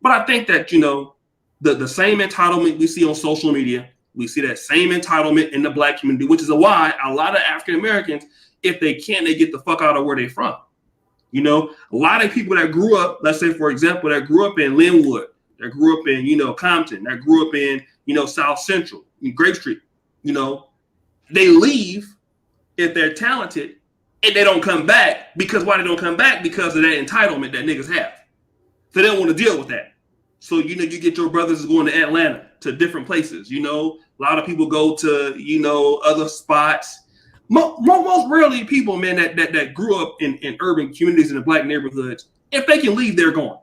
But I think that, the same entitlement we see on social media, we see that same entitlement in the Black community, which is why a lot of African Americans, if they can, they get the fuck out of where they from. A lot of people that grew up, let's say, for example, that grew up in Linwood, that grew up in, Compton, that grew up in, South Central, Grape Street, they leave if they're talented and they don't come back. Because why they don't come back? Because of that entitlement that niggas have. So they don't want to deal with that. So, you get your brothers going to Atlanta, to different places. A lot of people go to, other spots. Most rarely people, man, that grew up in urban communities in the Black neighborhoods, if they can leave, they're going.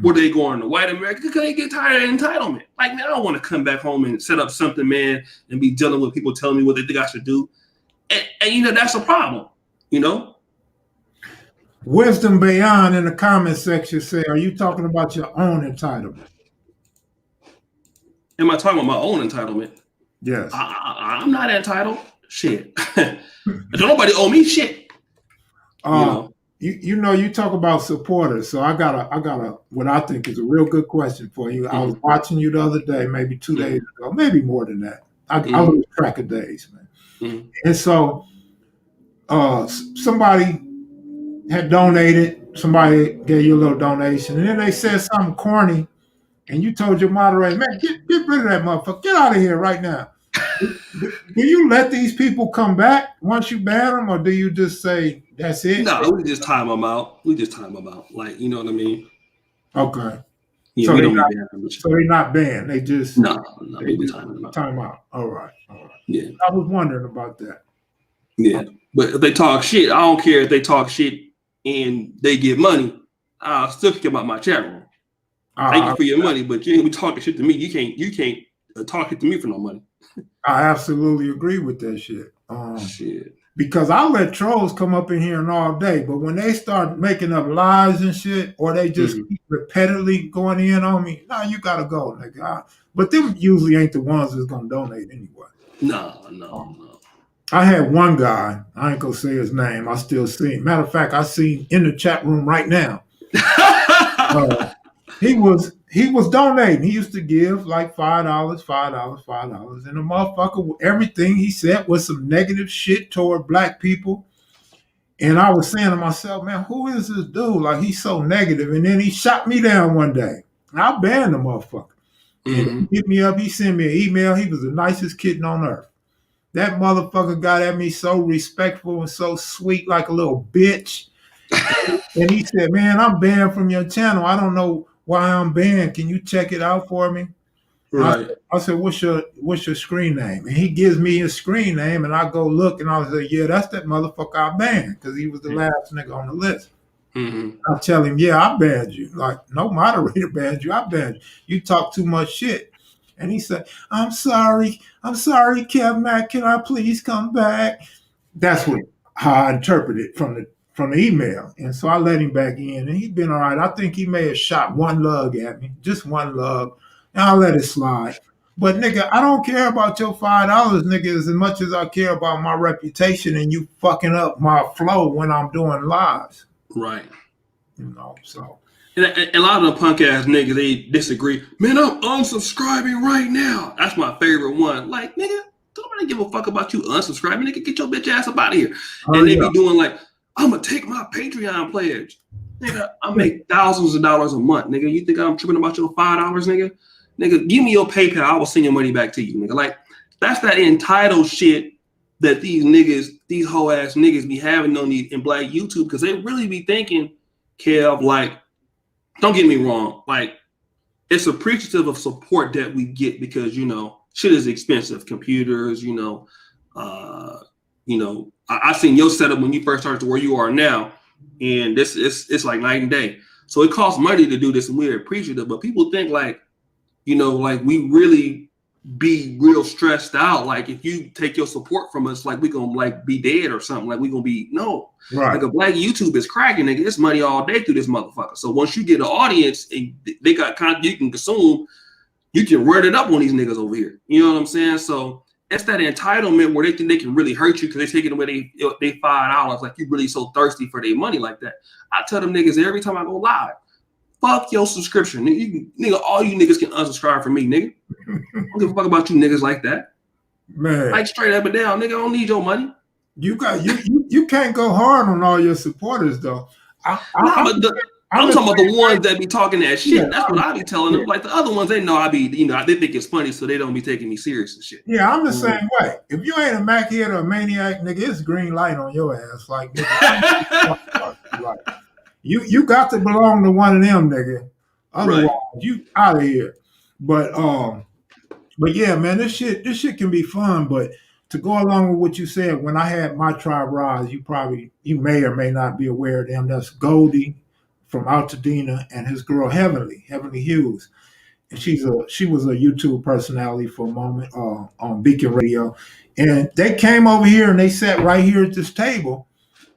Where they going to white America? Because they get tired of entitlement. Like, man, I don't want to come back home and set up something, man, and be dealing with people telling me what they think I should do. And that's a problem, Wisdom Beyond in the comment section say, are you talking about your own entitlement? Am I talking about my own entitlement? Yes. I'm not entitled. Shit. Don't nobody owe me shit. You know, you talk about supporters. So I got a what I think is a real good question for you. I was watching you the other day, maybe 2 days ago, maybe more than that. I lose track of days, man. And so somebody had donated, somebody gave you a little donation, and then they said something corny, and you told your moderator, man, get rid of that motherfucker. Get out of here right now. Do you let these people come back once you ban them, or do you just say that's it? No, we just time them out. Like, you know what I mean? Okay. Yeah, so we don't be banned. So they're not banned. They just we be timing them out. Time out. All right. Yeah. I was wondering about that. Yeah. But if they talk shit, I don't care if they talk shit and they get money. I'll still kick them out my chat room. Thank you for your money, but you ain't be talking shit to me. You can't talk it to me for no money. I absolutely agree with that shit. Shit. Because I let trolls come up in here and all day, but when they start making up lies and shit, or they just keep repeatedly going in on me, nah, you gotta go, nigga. But them usually ain't the ones that's gonna donate anyway. No. I had one guy, I ain't gonna say his name, I still see him. Matter of fact, I see him in the chat room right now. He was donating. He used to give like $5, and the motherfucker, everything he said was some negative shit toward black people. And I was saying to myself, man, who is this dude? Like, he's so negative. And then he shot me down one day. And I banned the motherfucker. And he hit me up. He sent me an email. He was the nicest kid on earth. That motherfucker got at me so respectful and so sweet, like a little bitch. And he said, man, I'm banned from your channel. I don't know why I'm banned. Can you check it out for me? Right. I said, what's your screen name? And he gives me his screen name, and I go look, and I was like, yeah, that's that motherfucker I banned, because he was the last nigga on the list. I tell him, yeah, I banned you. Like, no moderator banned you. I banned you. You talk too much shit. And he said, I'm sorry, Kev Mac, can I please come back? That's how I interpret it from the email. And so I let him back in, and he's been all right. I think he may have shot one lug at me, just one lug, and I'll let it slide. But nigga, I don't care about your $5, nigga, as much as I care about my reputation and you fucking up my flow when I'm doing lives. Right. You know, so. And a lot of the punk ass niggas, they disagree. Man, I'm unsubscribing right now. That's my favorite one. Like, nigga, don't nobody give a fuck about you unsubscribing. Nigga, get your bitch ass up out of here. And they be doing like, I'm gonna take my Patreon pledge. Nigga, I make thousands of dollars a month. Nigga, you think I'm tripping about your $5, nigga? Nigga, give me your PayPal. I will send your money back to you, nigga. Like, that's that entitled shit that these niggas, these hoe ass niggas be having on these in black YouTube, because they really be thinking, Kev, like, don't get me wrong, like, it's appreciative of support that we get because, you know, shit is expensive. Computers, I seen your setup when you first started to where you are now, and it's like night and day. So it costs money to do this, and we're appreciative. But people think like, you know, like we really be real stressed out. Like if you take your support from us, like we gonna like be dead or something. Like we gonna be right. Like a black YouTube is cracking, nigga. It's money all day through this motherfucker. So once you get an audience and they got content you can consume, you can run it up on these niggas over here. You know what I'm saying? So it's that entitlement where they think they can really hurt you because they're taking away they $5. Like you really so thirsty for their money like that. I tell them niggas every time I go live, fuck your subscription. Nigga, all you niggas can unsubscribe from me, nigga. I don't give a fuck about you niggas like that. Man. Like straight up and down, nigga, I don't need your money. You can't go hard on all your supporters though. I'm talking about the ones that be talking that shit. Yeah, that's what I be telling them. Like the other ones, they know I be, they think it's funny, so they don't be taking me serious and shit. Yeah, I'm the same way. If you ain't a Machead or a maniac, nigga, it's green light on your ass. Like, nigga, like you got to belong to one of them, nigga. Otherwise, you out of here. But yeah, man, this shit can be fun. But to go along with what you said, when I had my tribe rise, you may or may not be aware of them. That's Goldie from Altadena and his girl Heavenly Hughes. And she was a YouTube personality for a moment on Beacon Radio. And they came over here and they sat right here at this table.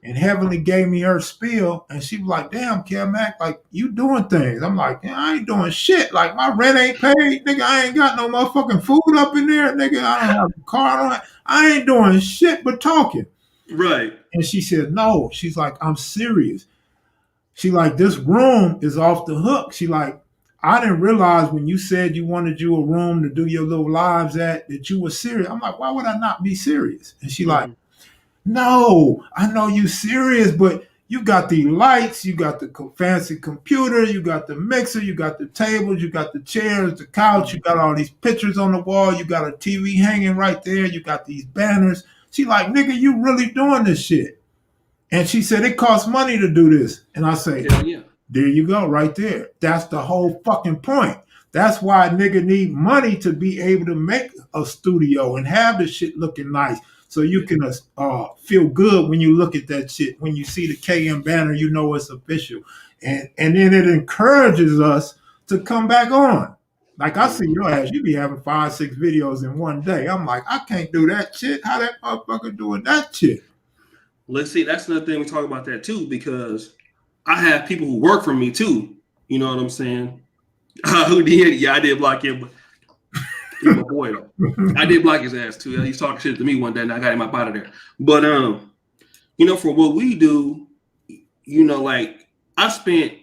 And Heavenly gave me her spiel, and she was like, "Damn, Mac, like you doing things." I'm like, "Yeah, I ain't doing shit. Like my rent ain't paid, nigga. I ain't got no motherfucking food up in there, nigga. I don't have a car. I ain't doing shit but talking." Right. And she said, "No." She's like, "I'm serious." She like, "This room is off the hook." She like, "I didn't realize when you said you wanted you a room to do your little lives at that you were serious." I'm like, "Why would I not be serious?" And she like, "No, I know you serious, but you got the lights, you got the fancy computer, you got the mixer, you got the tables, you got the chairs, the couch, you got all these pictures on the wall, you got a TV hanging right there, you got these banners." She like, "Nigga, you really doing this shit?" And she said, "It costs money to do this." And I say, Yeah. "There you go, right there. That's the whole fucking point. That's why a nigga need money to be able to make a studio and have the shit looking nice. So you can feel good when you look at that shit. When you see the KM banner, you know it's official. And then it encourages us to come back on. Like I see your ass, you be having 5, 6 videos in one day. I'm like, I can't do that shit. How that motherfucker doing that shit? Let's see. That's another thing we talk about that too, because I have people who work for me too. You know what I'm saying? Who did? Yeah, I did block him. He's my boy though. I did block his ass too. He's talking shit to me one day, and I got him up out of there. But you know, for what we do, you know, like I spent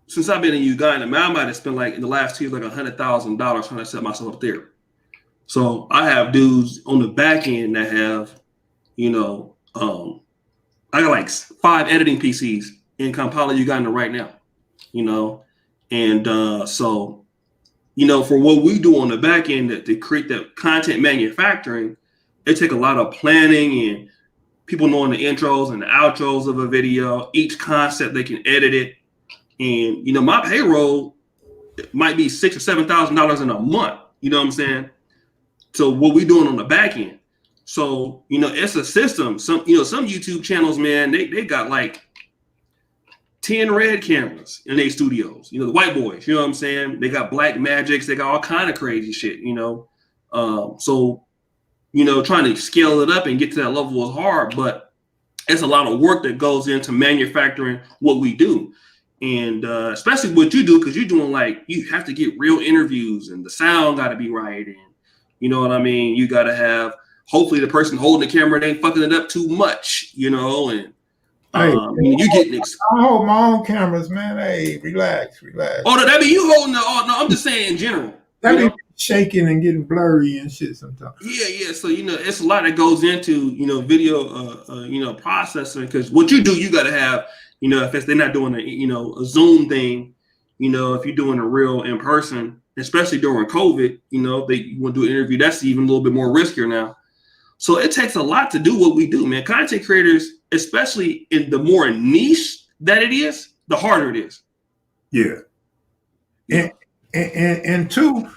since I've been in Uganda, man, I might have spent like in the last 2 years like $100,000 trying to set myself up there. So I have dudes on the back end that have, you know, I got like 5 editing PCs in Kampala, Uganda right now, you know, and so. You know, for what we do on the back end to create the content manufacturing, it takes a lot of planning and people knowing the intros and the outros of a video, each concept they can edit it. And, you know, my payroll might be $6,000 or $7,000 in a month. You know what I'm saying? So what we doing on the back end. So, you know, it's a system. Some YouTube channels, man, they got like 10 red cameras in their studios, you know, the white boys, you know what I'm saying? They got black magics, they got all kind of crazy shit, you know? So, you know, trying to scale it up and get to that level is hard, but it's a lot of work that goes into manufacturing what we do. And especially what you do, because you're doing like, you have to get real interviews and the sound got to be right. And you know what I mean? You got to have, hopefully the person holding the camera, they ain't fucking it up too much, you know? And Hey, you getting I hold my own cameras, man. Hey, relax. Oh, no, that be you holding the. Oh, no, I'm just saying in general. That be shaking and getting blurry and shit sometimes. Yeah. So you know, it's a lot that goes into video, processing. Because what you do, you got to have. You know, if they're not doing a Zoom thing, you know, if you're doing a real in person, especially during COVID, you know, if you want to do an interview, that's even a little bit more riskier now. So it takes a lot to do what we do, man. Content creators, especially in the more niche that it is, the harder it is. Yeah. And two,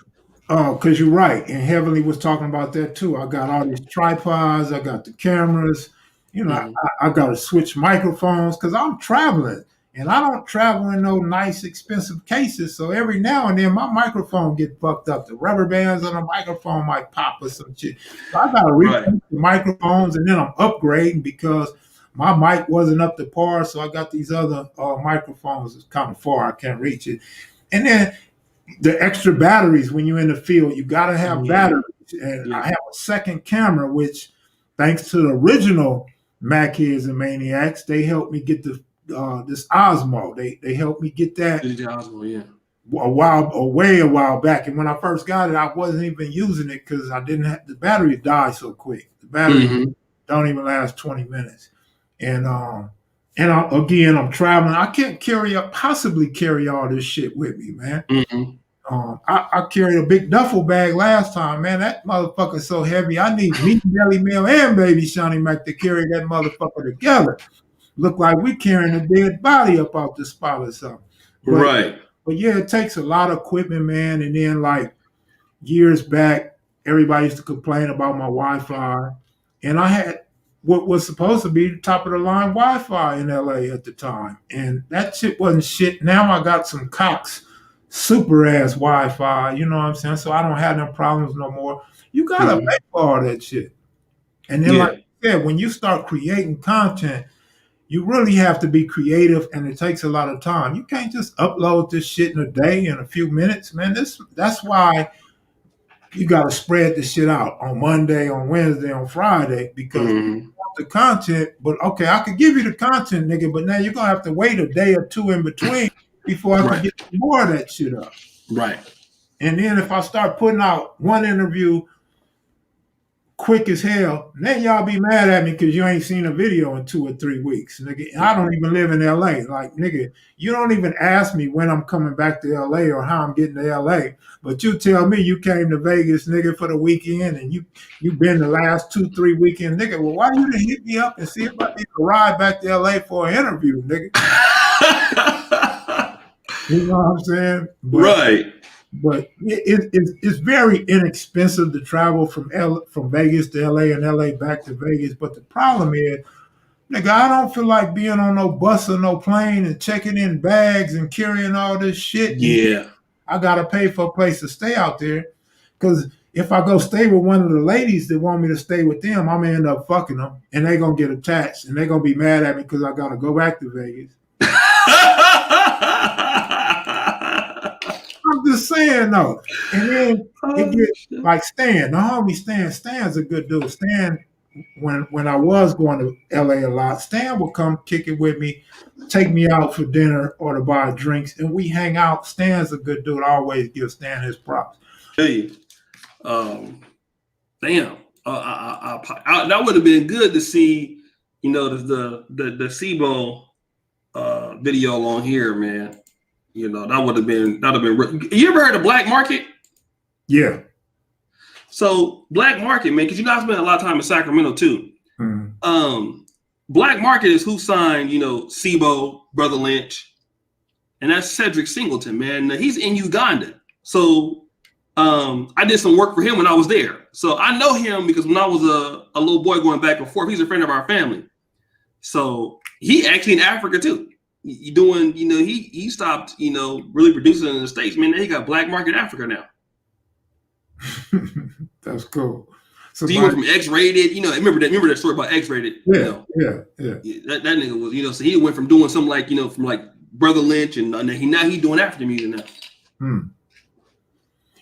because you're right, and Heavenly was talking about that too. I got all these tripods, I got the cameras, you know, I got to switch microphones because I'm traveling. And I don't travel in no nice, expensive cases. So every now and then, my microphone get fucked up. The rubber bands on the microphone might pop or some shit. So I got to replace the microphones, and then I'm upgrading because my mic wasn't up to par. So I got these other microphones. It's kind of far. I can't reach it. And then the extra batteries when you're in the field, you got to have batteries. And I have a second camera, which thanks to the original Mac Heads and Maniacs, they helped me get this Osmo. They helped me get that Osmo, a while back. And when I first got it, I wasn't even using it because I didn't have the battery die so quick. The battery don't even last 20 minutes. And I'm traveling. I can't possibly carry all this shit with me, man. I carried a big duffel bag last time, man. That motherfucker's so heavy. I need me, Belly Mill, and Baby Shawnee Mac to carry that motherfucker together. Look like we carrying a dead body up off the spot or something. But yeah, it takes a lot of equipment, man. And then like years back, everybody used to complain about my Wi-Fi. And I had what was supposed to be the top of the line Wi-Fi in LA at the time. And that shit wasn't shit. Now I got some Cox super ass Wi-Fi, you know what I'm saying? So I don't have no problems no more. You gotta pay for all that shit. And then like said, when you start creating content, you really have to be creative, and it takes a lot of time. You can't just upload this shit in a day, in a few minutes, man. That's why you got to spread this shit out on Monday, on Wednesday, on Friday, because the content. But okay, I could give you the content, nigga, but now you're gonna have to wait a day or two in between before I can get more of that shit up. Right. And then if I start putting out one interview quick as hell, then y'all be mad at me because you ain't seen a video in 2 or 3 weeks, nigga. I don't even live in LA. Like, nigga, you don't even ask me when I'm coming back to LA or how I'm getting to LA, but you tell me you came to Vegas, nigga, for the weekend, and you been the last 2, 3 weekends, nigga. Well, why you didn't hit me up and see if I need to ride back to LA for an interview, nigga? You know what I'm saying? Right. But it's very inexpensive to travel from Vegas to LA and LA back to Vegas. But the problem is, nigga, I don't feel like being on no bus or no plane and checking in bags and carrying all this shit. Yeah. I gotta pay for a place to stay out there. Because if I go stay with one of the ladies that want me to stay with them, I'm gonna end up fucking them, and they're gonna get attached, and they're gonna be mad at me because I gotta go back to Vegas. I'm just saying though. And then it gets like Stan, the homie Stan. Stan's a good dude. Stan, when I was going to LA a lot, Stan would come kick it with me, take me out for dinner or to buy drinks, and we hang out. Stan's a good dude. I always give Stan his props. Hey, damn. That would have been good to see, you know, the SIBO video on here, man. You know, that'd have been. You ever heard of Black Market? Yeah. So Black Market, man, because you know I spent a lot of time in Sacramento too. Mm-hmm. Black Market is who signed, you know, SIBO, Brother Lynch, and that's Cedric Singleton, man. He's in Uganda. So I did some work for him when I was there. So I know him because when I was a little boy going back and forth, he's a friend of our family. So he actually in Africa too. Doing, you know, he stopped, you know, really producing in the States, man. He got Black Market Africa now. That's cool. So you went from X-Rated, you know, remember that story about X-Rated? Yeah, you know? yeah. That nigga was, you know, so he went from doing something like, you know, from like Brother Lynch, and now he doing African music now.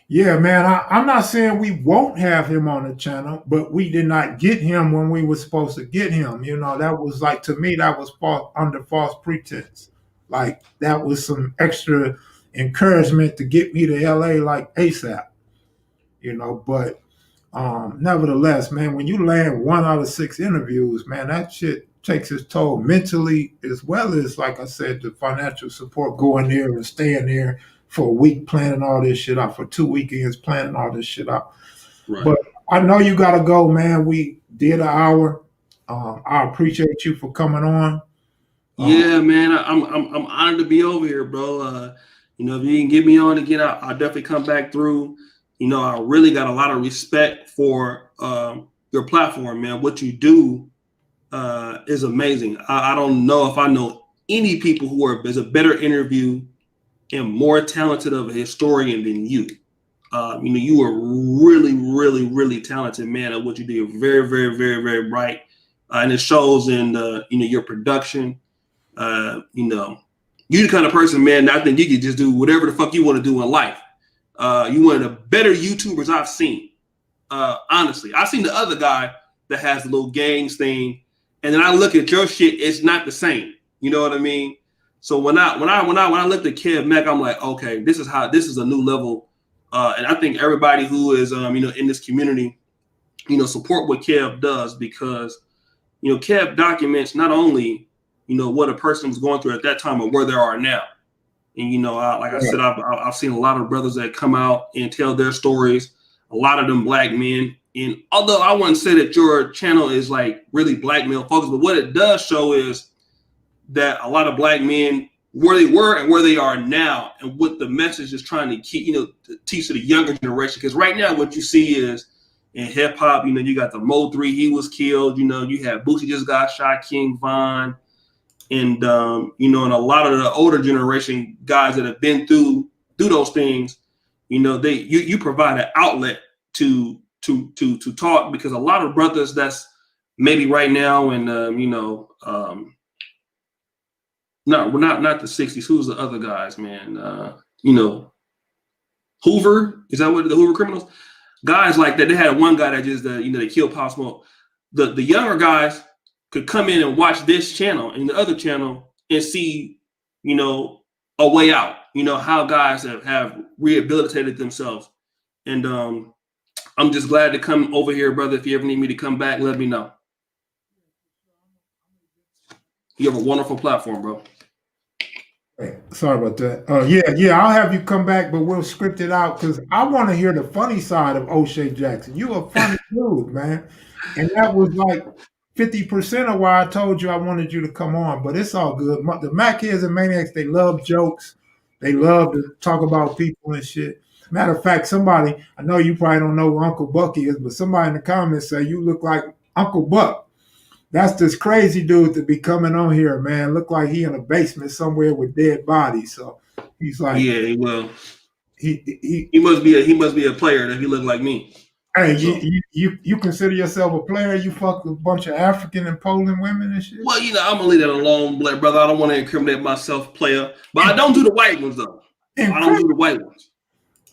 Yeah, man. I'm not saying we won't have him on the channel, but we did not get him when we were supposed to get him. You know, that was like, to me, that was under false pretense. Like, that was some extra encouragement to get me to LA like ASAP. You know, but nevertheless, man, when you land 1 out of 6 interviews, man, that shit takes its toll mentally, as well as, like I said, the financial support, going there and staying there for a week, planning all this shit out, for 2 weekends, planning all this shit out. Right. But I know you got to go, man. We did an hour. I appreciate you for coming on. Yeah, man, I'm honored to be over here, bro. You know, if you can get me on again, I'll definitely come back through. You know, I really got a lot of respect for your platform, man. What you do is amazing. I don't know if I know any people who is a better interview and more talented of a historian than you. You know, you are really, really, really talented, man, at what you do. You're very, very, very, very bright. And it shows in you know, your production. You know, you're the kind of person, man, that I think you could just do whatever the fuck you want to do in life. You're one of the better YouTubers I've seen. Honestly, I've seen the other guy that has the little gangs thing, and then I look at your shit, it's not the same. You know what I mean? So when I looked at Kev Mack, I'm like, okay, this is a new level. And I think everybody who is you know, in this community, you know, support what Kev does, because, you know, Kev documents not only, you know, what a person was going through at that time and where they are now. And, you know, like I said, I've seen a lot of brothers that come out and tell their stories, a lot of them Black men. And although I wouldn't say that your channel is like really Black male focused, but what it does show is that a lot of Black men, where they were and where they are now, and what the message is trying to keep, you know, to teach to the younger generation. Because right now what you see is in hip hop, you know, you got the Mo 3, he was killed. You know, you have Boosie just got shot, King Von. And, you know, and a lot of the older generation guys that have been through those things, you know, you provide an outlet to talk, because a lot of brothers that's maybe right now, and not the '60s. Who's the other guys, man? Hoover, is that what the Hoover criminals? Guys like that. They had one guy that just they killed Pop Smoke. The younger guys could come in and watch this channel and the other channel and see, a way out. How guys have rehabilitated themselves. And I'm just glad to come over here, brother. If you ever need me to come back, let me know. You have a wonderful platform, bro. Hey, sorry about that. Yeah, I'll have you come back, but we'll script it out because I want to hear the funny side of Oshay Jackson. You a funny dude, man. And that was like 50% of why I told you I wanted you to come on, but it's all good. The Mackids and Maniacs, they love jokes. They love to talk about people and shit. Matter of fact, somebody, I know you probably don't know who Uncle Buck is, but somebody in the comments say you look like Uncle Buck. That's this crazy dude to be coming on here, man. Look like he in a basement somewhere with dead bodies. So he's like, yeah, he will. He must be a player that he look like me. Hey, so, you consider yourself a player? You fuck with a bunch of African and Poland women and shit? Well, I'm gonna leave that alone, brother. I don't want to incriminate myself, player. But I don't do the white ones though. I don't do the white ones.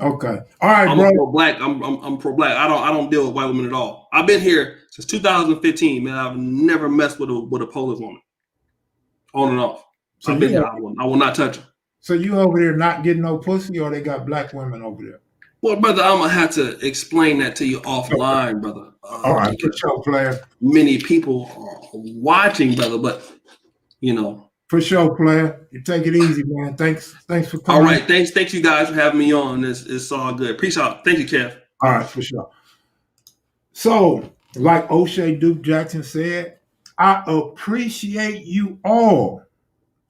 Okay. All right, I'm bro. pro-black. I'm pro-black. I don't deal with white women at all. I've been here since 2015, man. I've never messed with a Polish woman. On and off. So I've been here. I will not touch her. So you over there not getting no pussy, or they got black women over there? Well, brother, I'm gonna have to explain that to you offline, brother. All right, for sure, player. Many people are watching, brother, but For sure, player. You take it easy, man. Thanks for coming. All right, thanks you guys for having me on. It's all good. Appreciate it. Thank you, Kev. All right, for sure. So, like Oshay Duke Jackson said, I appreciate you all,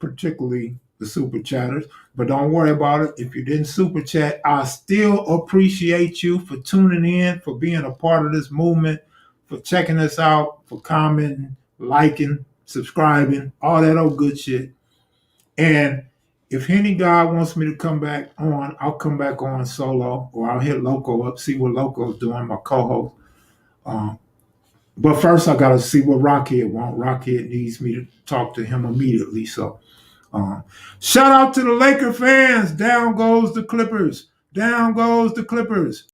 particularly the super chatters, but don't worry about it. If you didn't super chat, I still appreciate you for tuning in, for being a part of this movement, for checking us out, for commenting, liking, subscribing, all that old good shit. And if any guy wants me to come back on, I'll come back on solo, or I'll hit Loco up, see what Loco's doing, my co-host. But first, I got to see what Rockhead wants. Rockhead needs me to talk to him immediately. So shout out to the Laker fans. Down goes the Clippers. Down goes the Clippers.